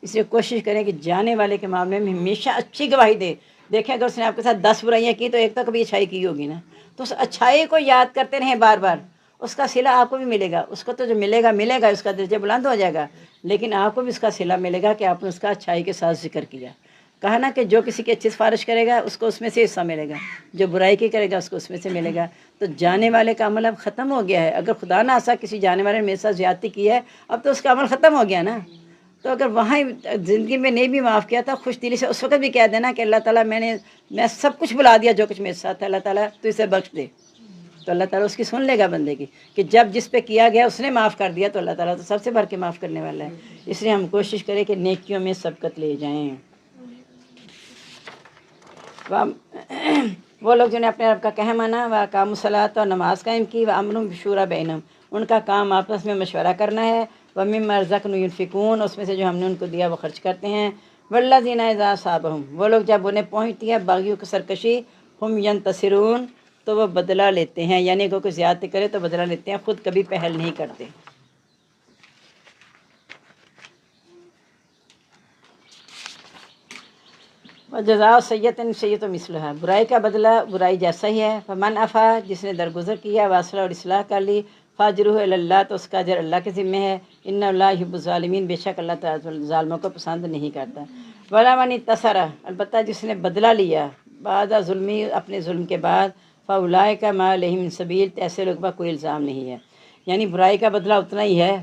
اس لیے کوشش کریں کہ جانے والے کے معاملے میں ہمیشہ اچھی گواہی دے۔ دیکھیں اگر اس نے آپ کے ساتھ 10 برائیاں کی تو ایک تو کبھی اچھائی کی ہوگی نا، تو اس اچھائی کو یاد کرتے رہیں بار بار، اس کا صلہ آپ کو بھی ملے گا، اس کو تو جو ملے گا، اس کا درجہ بلند ہو جائے گا، لیکن آپ کو بھی اس کا صلہ ملے گا کہ آپ نے اس کا اچھائی کے ساتھ ذکر کیا۔ کہا نا کہ جو کسی کی اچھی سفارش کرے گا اس کو اس میں سے حصہ ملے گا، جو برائی کی کرے گا اس کو اس میں سے ملے گا۔ تو جانے والے کا عمل اب ختم ہو گیا ہے۔ اگر خدا نہ خواستہ کسی جانے والے نے میرے ساتھ زیادتی کی ہے، اب تو اس کا عمل ختم ہو گیا نا۔ تو اگر وہاں زندگی میں نہیں بھی معاف کیا تھا، خوش دلی سے اس وقت بھی کہہ دینا کہ اللہ تعالیٰ میں سب کچھ بھلا دیا جو کچھ میرے ساتھ ہے، اللہ تعالیٰ تو اسے بخش دے، تو اللہ تعالیٰ اس کی سن لے گا بندے کی، کہ جب جس پہ کیا گیا اس نے معاف کر دیا تو اللہ تعالیٰ تو سب سے بڑھ کے معاف کرنے والا ہے۔ اس لیے ہم کوشش کریں کہ نیکیوں میں سبقت لے جائیں۔ وہ لوگ جنہیں اپنے رب کا کہہ مانا، وہ اقاموا الصلاۃ اور نماز قائم کی، وامروا بالشوری بینہم، ان کا کام آپس میں مشورہ کرنا ہے، ومما رزقناہم ينفقون، اس میں سے جو ہم نے ان کو دیا وہ خرچ کرتے ہیں، والذین اذا اصابہم، وہ لوگ جب انہیں پہنچتی ہے باغیوں کی سرکشی، ہم ینتصرون، تو وہ بدلہ لیتے ہیں، یعنی کوئی زیادتی کرے تو بدلہ لیتے ہیں، خود کبھی پہل نہیں کرتے۔ جزاء سیئۃ سیئۃ مثلھا، برائی کا بدلہ برائی جیسا ہی ہے۔ فمن عفا، جس نے درگزر کیا، واصلح اور اصلاح کر لی، فاجرہ الی اللہ، تو اس کا اجر اللہ کے ذمہ ہے، ان اللہ یحب الظالمین، بے شک اللہ تعالیٰ ظالموں کو پسند نہیں کرتا۔ ولا من انتصر، البتہ جس نے بدلہ لیا بعد ظلمی، اپنے ظلم کے بعد، فاولئک ما علیہم من سبیل، ایسے لوگ پر کوئی الزام نہیں ہے۔ یعنی برائی کا بدلہ اتنا ہی ہے،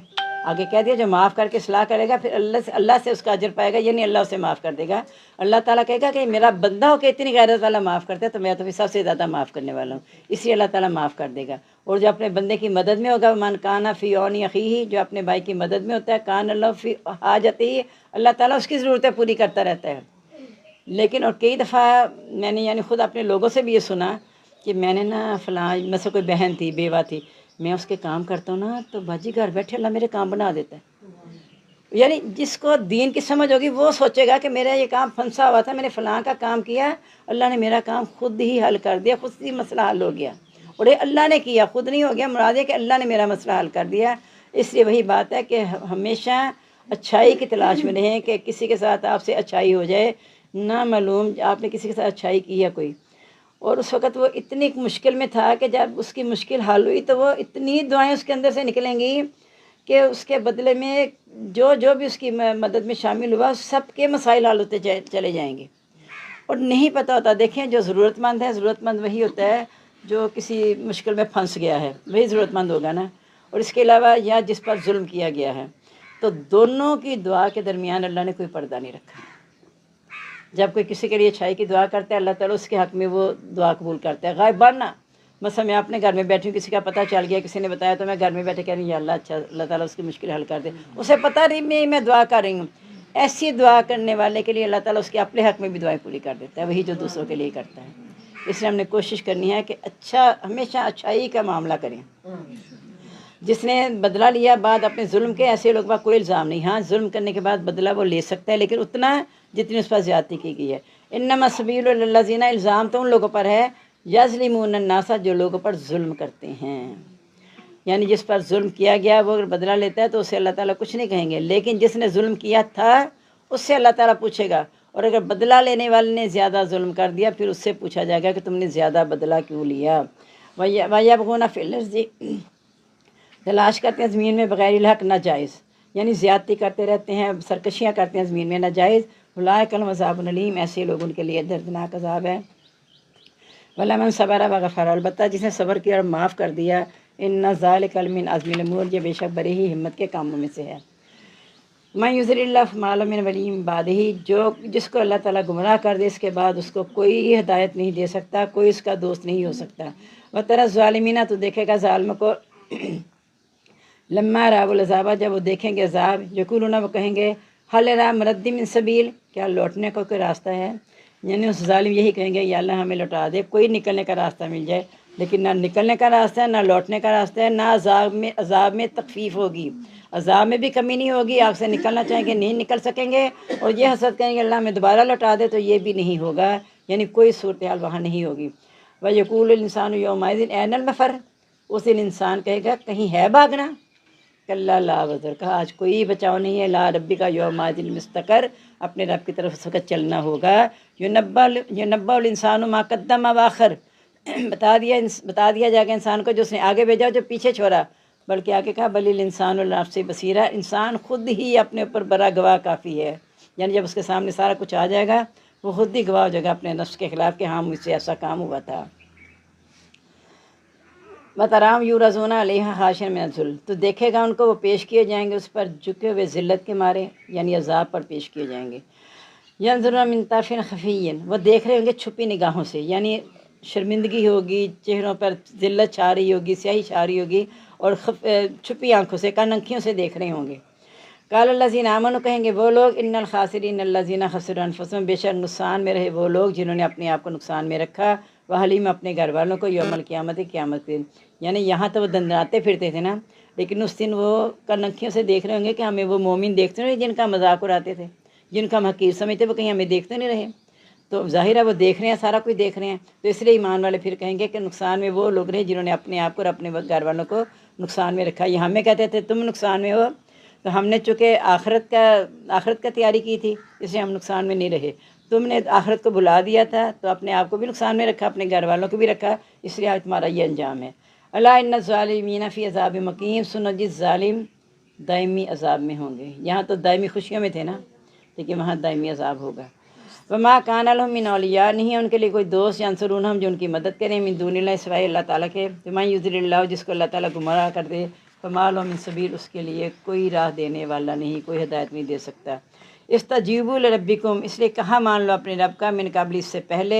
آگے کہہ دیا جو معاف کر کے اصلاح کرے گا پھر اللہ سے اس کا اجر پائے گا، یعنی اللہ اسے معاف کر دے گا۔ اللہ تعالیٰ کہے گا کہ میرا بندہ ہو کے اتنی غیرت والا معاف کرتا ہے تو میں تو سب سے زیادہ معاف کرنے والا ہوں، اس لیے اللہ تعالیٰ معاف کر دے گا۔ اور جو اپنے بندے کی مدد میں ہوگا، من کانا فی عون اخیہ، جو اپنے بھائی کی مدد میں ہوتا ہے، کان اللہ فی حاجتہ، اللہ تعالیٰ اس کی ضرورتیں پوری کرتا رہتا ہے۔ لیکن اور کئی دفعہ میں نے یعنی خود اپنے لوگوں سے بھی یہ سنا کہ میں نے نا فلاں میں سے کوئی بہن تھی، بیوہ تھی، میں اس کے کام کرتا ہوں نا تو باجی گھر بیٹھے اللہ میرے کام بنا دیتا ہے۔ یعنی جس کو دین کی سمجھ ہوگی وہ سوچے گا کہ میرا یہ کام پھنسا ہوا تھا، میں نے فلاں کا کام کیا، اللہ نے میرا کام خود ہی حل کر دیا، خود ہی مسئلہ حل ہو گیا، اور یہ اللہ نے کیا، خود نہیں ہو گیا، مراد ہے کہ اللہ نے میرا مسئلہ حل کر دیا۔ اس لیے وہی بات ہے کہ ہمیشہ اچھائی کی تلاش میں رہیں، کہ کسی کے ساتھ آپ سے اچھائی ہو جائے، نامعلوم آپ نے کسی کے ساتھ اچھائی کی ہے کوئی، اور اس وقت وہ اتنی مشکل میں تھا کہ جب اس کی مشکل حل ہوئی تو وہ اتنی دعائیں اس کے اندر سے نکلیں گی کہ اس کے بدلے میں جو بھی اس کی مدد میں شامل ہوا سب کے مسائل حل ہوتے چلے جائیں گے۔ اور نہیں پتہ ہوتا، دیکھیں جو ضرورت مند ہے، ضرورت مند وہی ہوتا ہے جو کسی مشکل میں پھنس گیا ہے، وہی ضرورت مند ہوگا نا، اور اس کے علاوہ یا جس پر ظلم کیا گیا ہے۔ تو دونوں کی دعا کے درمیان اللہ نے کوئی پردہ نہیں رکھا۔ جب کوئی کسی کے لیے اچھائی کی دعا کرتا ہے، اللہ تعالیٰ اس کے حق میں وہ دعا قبول کرتا ہے، غائب باننا۔ مثلا میں اپنے گھر میں بیٹھی ہوں، کسی کا پتہ چل گیا، کسی نے بتایا، تو میں گھر میں بیٹھے کہہ رہی ہوں یا اللہ اچھا اللہ تعالیٰ اس کی مشکل حل کر دے، اسے پتہ نہیں میں دعا کر رہی ہوں۔ ایسی دعا کرنے والے کے لیے اللہ تعالیٰ اس کے اپنے حق میں بھی دعائیں پوری کر دیتا ہے، وہی جو دوسروں کے لیے کرتا ہے۔ اس لیے ہم نے کوشش کرنی ہے کہ ہمیشہ اچھائی کا معاملہ کریں۔ جس نے بدلہ لیا بعد اپنے ظلم کے، ایسے لوگ پر کوئی الزام نہیں، ہاں ظلم کرنے کے بعد بدلہ وہ لے سکتا ہے، لیکن اتنا جتنی اس پر زیادتی کی گئی ہے۔ انما السبیل علی الذین، الزام تو ان لوگوں پر ہے، یظلمون الناس، جو لوگوں پر ظلم کرتے ہیں، یعنی جس پر ظلم کیا گیا وہ اگر بدلہ لیتا ہے تو اسے اللہ تعالیٰ کچھ نہیں کہیں گے، لیکن جس نے ظلم کیا تھا اس سے اللہ تعالیٰ پوچھے گا، اور اگر بدلہ لینے والے نے زیادہ ظلم کر دیا پھر اس سے پوچھا جائے گا کہ تم نے زیادہ بدلہ کیوں لیا۔ وَيَبْغُونَ فِي الْأَرْضِ، تلاش کرتے ہیں زمین میں بغیر الحق ناجائز، یعنی زیادتی کرتے رہتے ہیں، سرکشیاں کرتے ہیں زمین میں ناجائز۔ اولئک لہم عذاب الیم، ایسے لوگوں کے لیے دردناک عذاب ہے۔ وَلَمَنْ صَبَرَ وَغَفَرَ، البتہ جس نے صبر کیا اور معاف کر دیا، ان ذالک مِنْ عزم الامور، یہ بے شک بڑی ہی ہمت کے کاموں میں سے ہے۔ مَن یضلل اللہ فما لہ من ولی من بعدہ، جس کو اللہ تعالیٰ گمراہ کر دے اس کے بعد اس کو کوئی ہدایت نہیں دے سکتا، کوئی اس کا دوست نہیں ہو سکتا۔ وَتَرَى الظَّالِمِينَ، تو دیکھے گا ظالموں کو، لما رأوا العذاب، جب وہ دیکھیں گے عذاب، یقولون، وہ کہیں گے، هل نری مرد من سبیل، کیا لوٹنے کو کوئی راستہ ہے؟ یعنی اس ظالم یہی کہیں گے یا اللہ ہمیں لوٹا دے، کوئی نکلنے کا راستہ مل جائے، لیکن نہ نکلنے کا راستہ ہے، نہ لوٹنے کا راستہ ہے، نہ عذاب میں تخفیف ہوگی، عذاب میں بھی کمی نہیں ہوگی، آگ سے نکلنا چاہیں گے نہیں نکل سکیں گے، اور یہ حسرت کہیں گے اللہ ہمیں دوبارہ لوٹا دے، تو یہ بھی نہیں ہوگا، یعنی کوئی صورتحال وہاں نہیں ہوگی۔ وَيَقُولُ الْإِنسَانُ يَوْمَئِذٍ أَيْنَ الْمَفَرُّ، اس دن انسان کہے گا کہیں ہے بھاگنا، کلا لا وزر، کہا آج کوئی بچاؤ نہیں ہے، لا ربی کا یومئذ مستقر، اپنے رب کی طرف اس وقت چلنا ہوگا۔ یونبا الانسان ما قدم واخر، بتا دیا جائے گا انسان کو جو اس نے آگے بھیجا جو پیچھے چھوڑا، بلکہ آگے کہا بل الانسان لنفسہ بصیرہ، انسان خود ہی اپنے اوپر بڑا گواہ کافی ہے، یعنی جب اس کے سامنے سارا کچھ آ جائے گا وہ خود ہی گواہ ہو جائے گا اپنے نفس کے خلاف کہ ہاں مجھ سے ایسا کام ہوا تھا۔ وَتَرَاهُمْ يُعْرَضُونَ عَلَيْهَا خَاشِعِينَ مِنَ الذُّلِّ، تو دیکھے گا ان کو وہ پیش کیے جائیں گے اس پر جھکے ہوئے ذلت کے مارے، یعنی عذاب پر پیش کیے جائیں گے۔ يَنظُرُونَ مِن طَرْفٍ خَفِيٍّ، وہ دیکھ رہے ہوں گے چھپی نگاہوں سے، یعنی شرمندگی ہوگی، چہروں پر ذلت چھا رہی ہوگی، سیاہی چھا رہی ہوگی، اور چھپی آنکھوں سے، کننکھیوں سے دیکھ رہے ہوں گے۔ قال الذین آمنوا، کہیں گے وہ لوگ، ان الخاسرین الذین خسروا انفسهم، بے شک نقصان میں رہے وہ لوگ جنہوں نے اپنے آپ کو نقصان میں رکھا، واہلیم، اپنے گھر والوں کو، یوم القیامت، قیامت کے دن، یعنی یہاں تو وہ دندناتے پھرتے تھے نا، لیکن اس دن وہ کننکھیوں سے دیکھ رہے ہوں گے کہ ہمیں وہ مومن دیکھتے نہیں جن کا مذاق اڑاتے تھے، جن کا ہم حقیر سمجھتے، وہ کہیں ہمیں دیکھتے نہیں رہے، تو ظاہر ہے وہ دیکھ رہے ہیں، سارا کچھ دیکھ رہے ہیں، تو اس لیے ایمان والے پھر کہیں گے کہ نقصان میں وہ لوگ رہے جنہوں نے اپنے آپ کو اور اپنے گھر والوں کو نقصان میں رکھا۔ یہ ہمیں کہتے تھے تم نقصان میں ہو، تو ہم نے چونکہ آخرت کا تیاری کی تھی، اس لیے ہم نقصان میں نہیں رہے، تم نے آخرت کو بھلا دیا تھا تو اپنے آپ کو بھی نقصان میں رکھا، اپنے گھر والوں کو بھی رکھا، اس لیے آج تمہارا یہ انجام ہے۔ الا ان الظالمین فی عذاب مقیم، سنو جس ظالم دائمی عذاب میں ہوں گے، یہاں تو دائمی خوشیوں میں تھے نا، لیکن وہاں دائمی عذاب ہوگا۔ وما کان لهم من اولیاء، نہیں ہے ان کے لیے کوئی دوست، ینصرونہم، جو ان کی مدد کریں، من دون اللہ، سوائے اللہ تعالیٰ کے، من یضلل اللہ، جس کو اللہ تعالیٰ گمراہ کر دے، فما لہ من سبیل، اس کے لیے کوئی راہ دینے والا نہیں، کوئی ہدایت نہیں دے سکتا۔ استجیبوا لربکم، اس لیے کہا مان لو اپنے رب کا، من قبل، اس سے پہلے،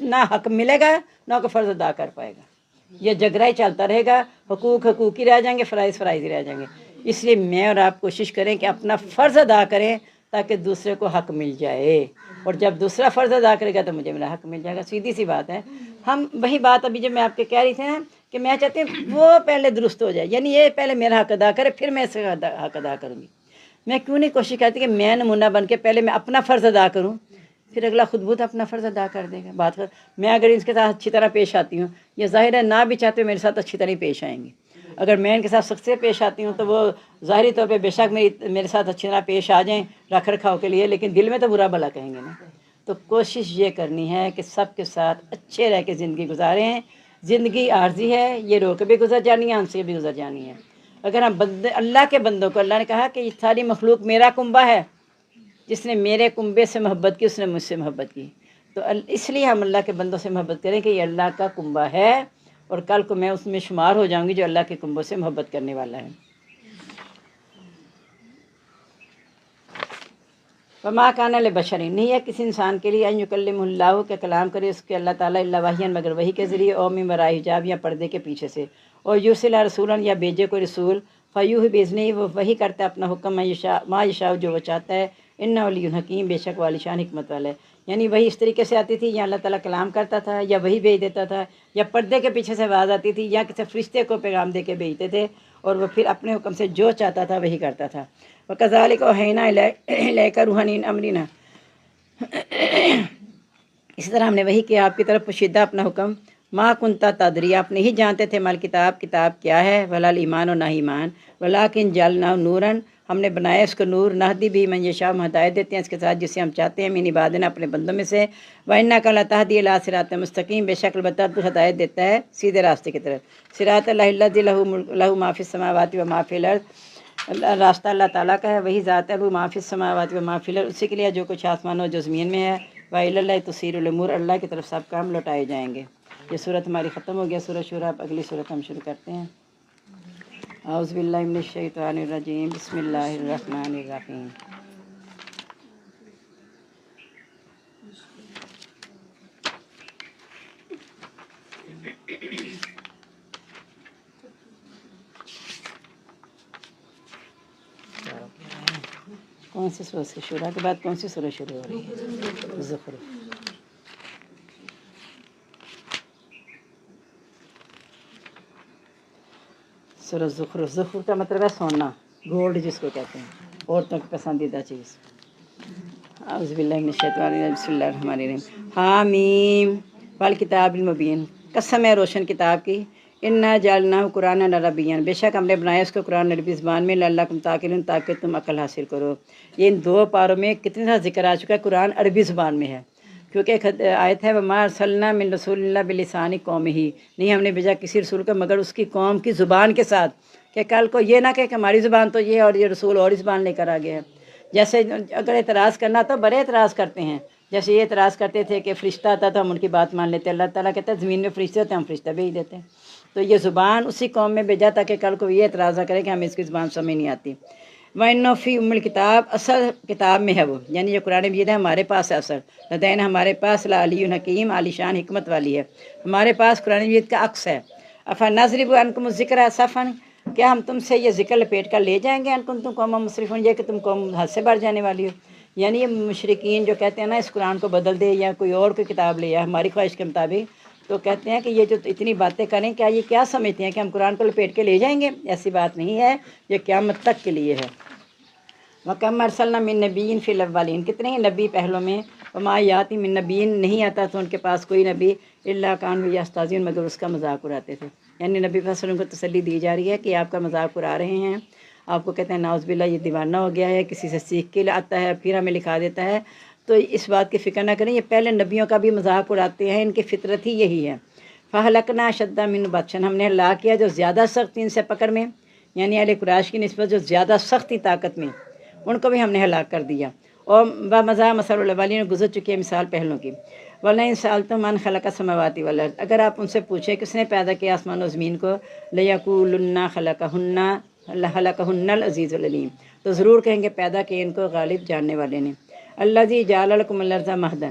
نہ حق ملے گا نہ کوئی فرض ادا کر پائے گا، یہ جھگڑا ہی چلتا رہے گا، حقوق ہی رہ جائیں گے، فرائض ہی رہ جائیں گے۔ اس لیے میں اور آپ کوشش کریں کہ اپنا فرض ادا کریں تاکہ دوسرے کو حق مل جائے، اور جب دوسرا فرض ادا کرے گا تو مجھے میرا حق مل جائے گا، سیدھی سی بات ہے۔ ہم وہی بات ابھی جب میں آپ کے کہہ رہی تھی نا کہ میں چاہتی ہوں وہ پہلے درست ہو جائے، یعنی یہ پہلے میرا حق ادا کرے پھر میں اس کا حق ادا کروں گی۔ میں کیوں نہیں کوشش کرتی کہ میں نمونہ بن کے پہلے میں اپنا فرض ادا کروں، پھر اگلا خود بخود اپنا فرض ادا کر دے گا۔ بات کر میں اگر اس کے ساتھ اچھی طرح پیش آتی ہوں، یہ ظاہر ہے نہ بھی چاہتے میرے ساتھ اچھی طرح پیش آئیں گے۔ اگر میں ان کے ساتھ سخت سے پیش آتی ہوں تو وہ ظاہری طور پہ بے شک میرے ساتھ اچھی طرح پیش آ جائیں رکھ رکھاؤ کے لیے، لیکن دل میں تو برا بھلا کہیں گے نا۔ تو کوشش یہ کرنی ہے کہ سب کے ساتھ اچھے رہ کے زندگی گزاریں۔ زندگی عارضی ہے، یہ رو کے بھی گزر جانی ہے، ہم سے بھی گزر جانی ہے۔ اگر ہم اللہ کے بندوں کو، اللہ نے کہا کہ یہ ساری مخلوق میرا کنبہ ہے، جس نے میرے کنبے سے محبت کی اس نے مجھ سے محبت کی، تو اس لیے ہم اللہ کے بندوں سے محبت کریں کہ یہ اللہ کا کنبہ ہے اور کل کو میں اس میں شمار ہو جاؤں گی جو اللہ کے کنبوں سے محبت کرنے والا ہے۔ وما کان لبشر، نہیں ہے کسی انسان کے لیے ان یکلمہ اللہ کہ کلام کرے اس کے اللہ تعالیٰ الا وحیا مگر وحی کے ذریعے، او من وراء حجاب یا پردے کے پیچھے سے، اور یرسل رسولا یا بھیجے کوئی رسول، فیوحی باذنہ وہ وحی کرتا ہے اپنا حکم، ما یشاء جو وہ چاہتا ہے، انہ علی حکیم بے شک والی شان حکمت والا ہے۔ یعنی وہی اس طریقے سے آتی تھی یا اللہ تعالیٰ کلام کرتا تھا یا وہی بھیج دیتا تھا، یا پردے کے پیچھے سے آواز آتی تھی، یا کسی فرشتے کو پیغام دے کے بھیجتے تھے، اور وہ پھر اپنے حکم سے جو چاہتا تھا وہی کرتا تھا۔ وَكَذَلِكَ أَوْحَيْنَا إِلَيْكَ روحًا مِنْ أَمْرِنَا، اسی طرح ہم نے وہی کیا آپ کی طرف پوشیدہ اپنا حکم، ما کنتا تدری آپ نہیں جانتے تھے مال کتاب کیا ہے، ولا ایمان و نہ ایمان، ولیکن جعلناہ نوراً ہم نے بنایا اس کو نور، نہدی بھی من یشاء ہم ہدایت دیتے ہیں اس کے ساتھ جسے ہم چاہتے ہیں، من عبادنا اپنے بندوں میں سے، وَإِنَّكَ لَتَهْدِي إِلَىٰ صِرَاطٍ مُسْتَقِيمٍ بے شک البتہ تو ہدایت دیتا ہے سیدھے راستے کی طرف، صراط اللہ الذی لہ ما فی السماوات و ما فی الارض، راستہ اللہ تعالیٰ کا ہے، وہی ذات ہے وہ ما فی السماوات و ما فی الارض، اسی کے لیے جو کچھ آسمانوں جو زمین میں ہے، وَإِلَى اللَّهِ تُصِيرُ الْأُمُورُ اللہ کی طرف سب کام لوٹائے جائیں گے۔ یہ صورت ہماری ختم ہو گیا سورہ شورى، اب اگلی صورت ہم شروع کرتے ہیں۔ اعوذ باللہ من الشیطان الرجیم، بسم اللہ الرحمن الرحیم۔ کون سی سورہ سے شورى کے بعد کون سی سورہ شروع ہو رہی ہے؟ زخرف۔ سورہ زخرف، زخرف کا مطلب ہے سونا، گولڈ جس کو کہتے ہیں، عورتوں کی پسندیدہ چیز۔ اعوذ باللہ من الشیطان الرجیم، بسم اللہ الرحمن الرحیم۔ حامیم والکتاب المبین، قسم ہے روشن کتاب کی، انا جعلناہ قرآن عربیا بے شک ہم نے بنایا اس کو قرآن عربی زبان میں، لعلکم تعقلون تاکہ تم عقل حاصل کرو۔ یہ ان دو پاروں میں کتنے سا ذکر آ چکا ہے، قرآن عربی زبان میں ہے، کیونکہ ایک آیت ہے وما ارسلنا من رسول اللہ بلسان قومہ، نہیں ہم نے بھیجا کسی رسول کو مگر اس کی قوم کی زبان کے ساتھ، کہ کل کو یہ نہ کہ ہماری زبان تو یہ ہے اور یہ رسول اور زبان لے کر آ گیا ہے۔ جیسے اگر اعتراض کرنا تو بڑے اعتراض کرتے ہیں، جیسے یہ اعتراض کرتے تھے کہ فرشتہ آتا تو ہم ان کی بات مان لیتے، اللہ تعالیٰ کہتا ہے زمین میں فرشتے ہوتے ہیں ہم فرشتہ بھیج دیتے ہیں، تو یہ زبان اسی قوم میں بھیجا تاکہ کل کو یہ اعتراض نہ کرے کہ ہمیں اس کی زبان سمجھ نہیں آتی۔ وَإِنَّهُ فِي أُمِّ الْكِتَابِ اصل کتاب میں ہے وہ، یعنی جو قرآن مجید ہے ہمارے پاس ہے اصل، لدینا ہمارے پاس، لعلی حکیم عالی شان حکمت والی ہے، ہمارے پاس قرآن مجید کا عکس ہے۔ أَفَنَضْرِبُ عَنْكُمُ الذِّكْرَ صَفًا، کیا ہم تم سے یہ ذکر لپیٹ کر لے جائیں گے، ان کنتم قوما مسرفون، یہ کہ تم قوم حد سے بڑھ جانے والی ہو۔ یعنی یہ مشرکین جو کہتے ہیں نا اس قرآن کو بدل دے یا کوئی اور کوئی کتاب لے یا ہماری خواہش کے مطابق، تو کہتے ہیں کہ یہ جو اتنی باتیں کریں کیا یہ کیا سمجھتے ہیں کہ ہم قرآن کو لپیٹ کے لے جائیں گے؟ ایسی بات نہیں ہے، یہ قیامت تک کے لیے ہے۔ وَكَمْ أَرْسَلْنَا مِن نَبِيٍّ فِي الْأَوَّلِينَ، کتنے ہی نبی پہلوں میں، وَمَا يَأْتِي مِن نَبِيٍّ نہیں آتا تو ان کے پاس کوئی نبی، إِلَّا كَانُوا يَسْتَهْزِئُونَ مگر اس کا مذاق اڑاتے تھے، یعنی نبی صلی اللہ علیہ وسلم کو تسلی دی جا رہی ہے کہ آپ کا مذاق اڑا رہے ہیں، آپ کو کہتے ہیں نعوذ باللہ یہ دیوانہ ہو گیا ہے، کسی سے سیکھ کے آتا ہے پھر ہمیں لکھا دیتا ہے، تو اس بات کی فکر نہ کریں، یہ پہلے نبیوں کا بھی مذاق اڑاتے ہیں، ان کی فطرت ہی یہی ہے۔ فَأَهْلَكْنَا أَشَدَّ مِنْهُمْ بَطْشًا، ہم نے ہلاک کیا جو زیادہ سخت ان سے پکڑ میں، یعنی اہل قریش کی نسبت جو زیادہ سختی طاقت میں، ان کو بھی ہم نے ہلاک کر دیا۔ اور بمزہ مثل الاولین، گزر چکی ہے مثال پہلوں کی۔ وَلَئِن سَأَلْتُم مَّنْ خَلَقَ السَّمَاوَاتِ وَالْأَرْضَ، اگر آپ ان سے پوچھیں کس نے پیدا کیا آسمان و زمین کو، لَيَقُولُنَّ خَلَقَهُنَّ الْعَزِيزُ الْعَلِيمُ، تو ضرور کہیں گے پیدا کیے ان کو غالب جاننے والے نے۔ الَّذِي جَعَلَ لَكُمُ الْأَرْضَ مَهْدًا،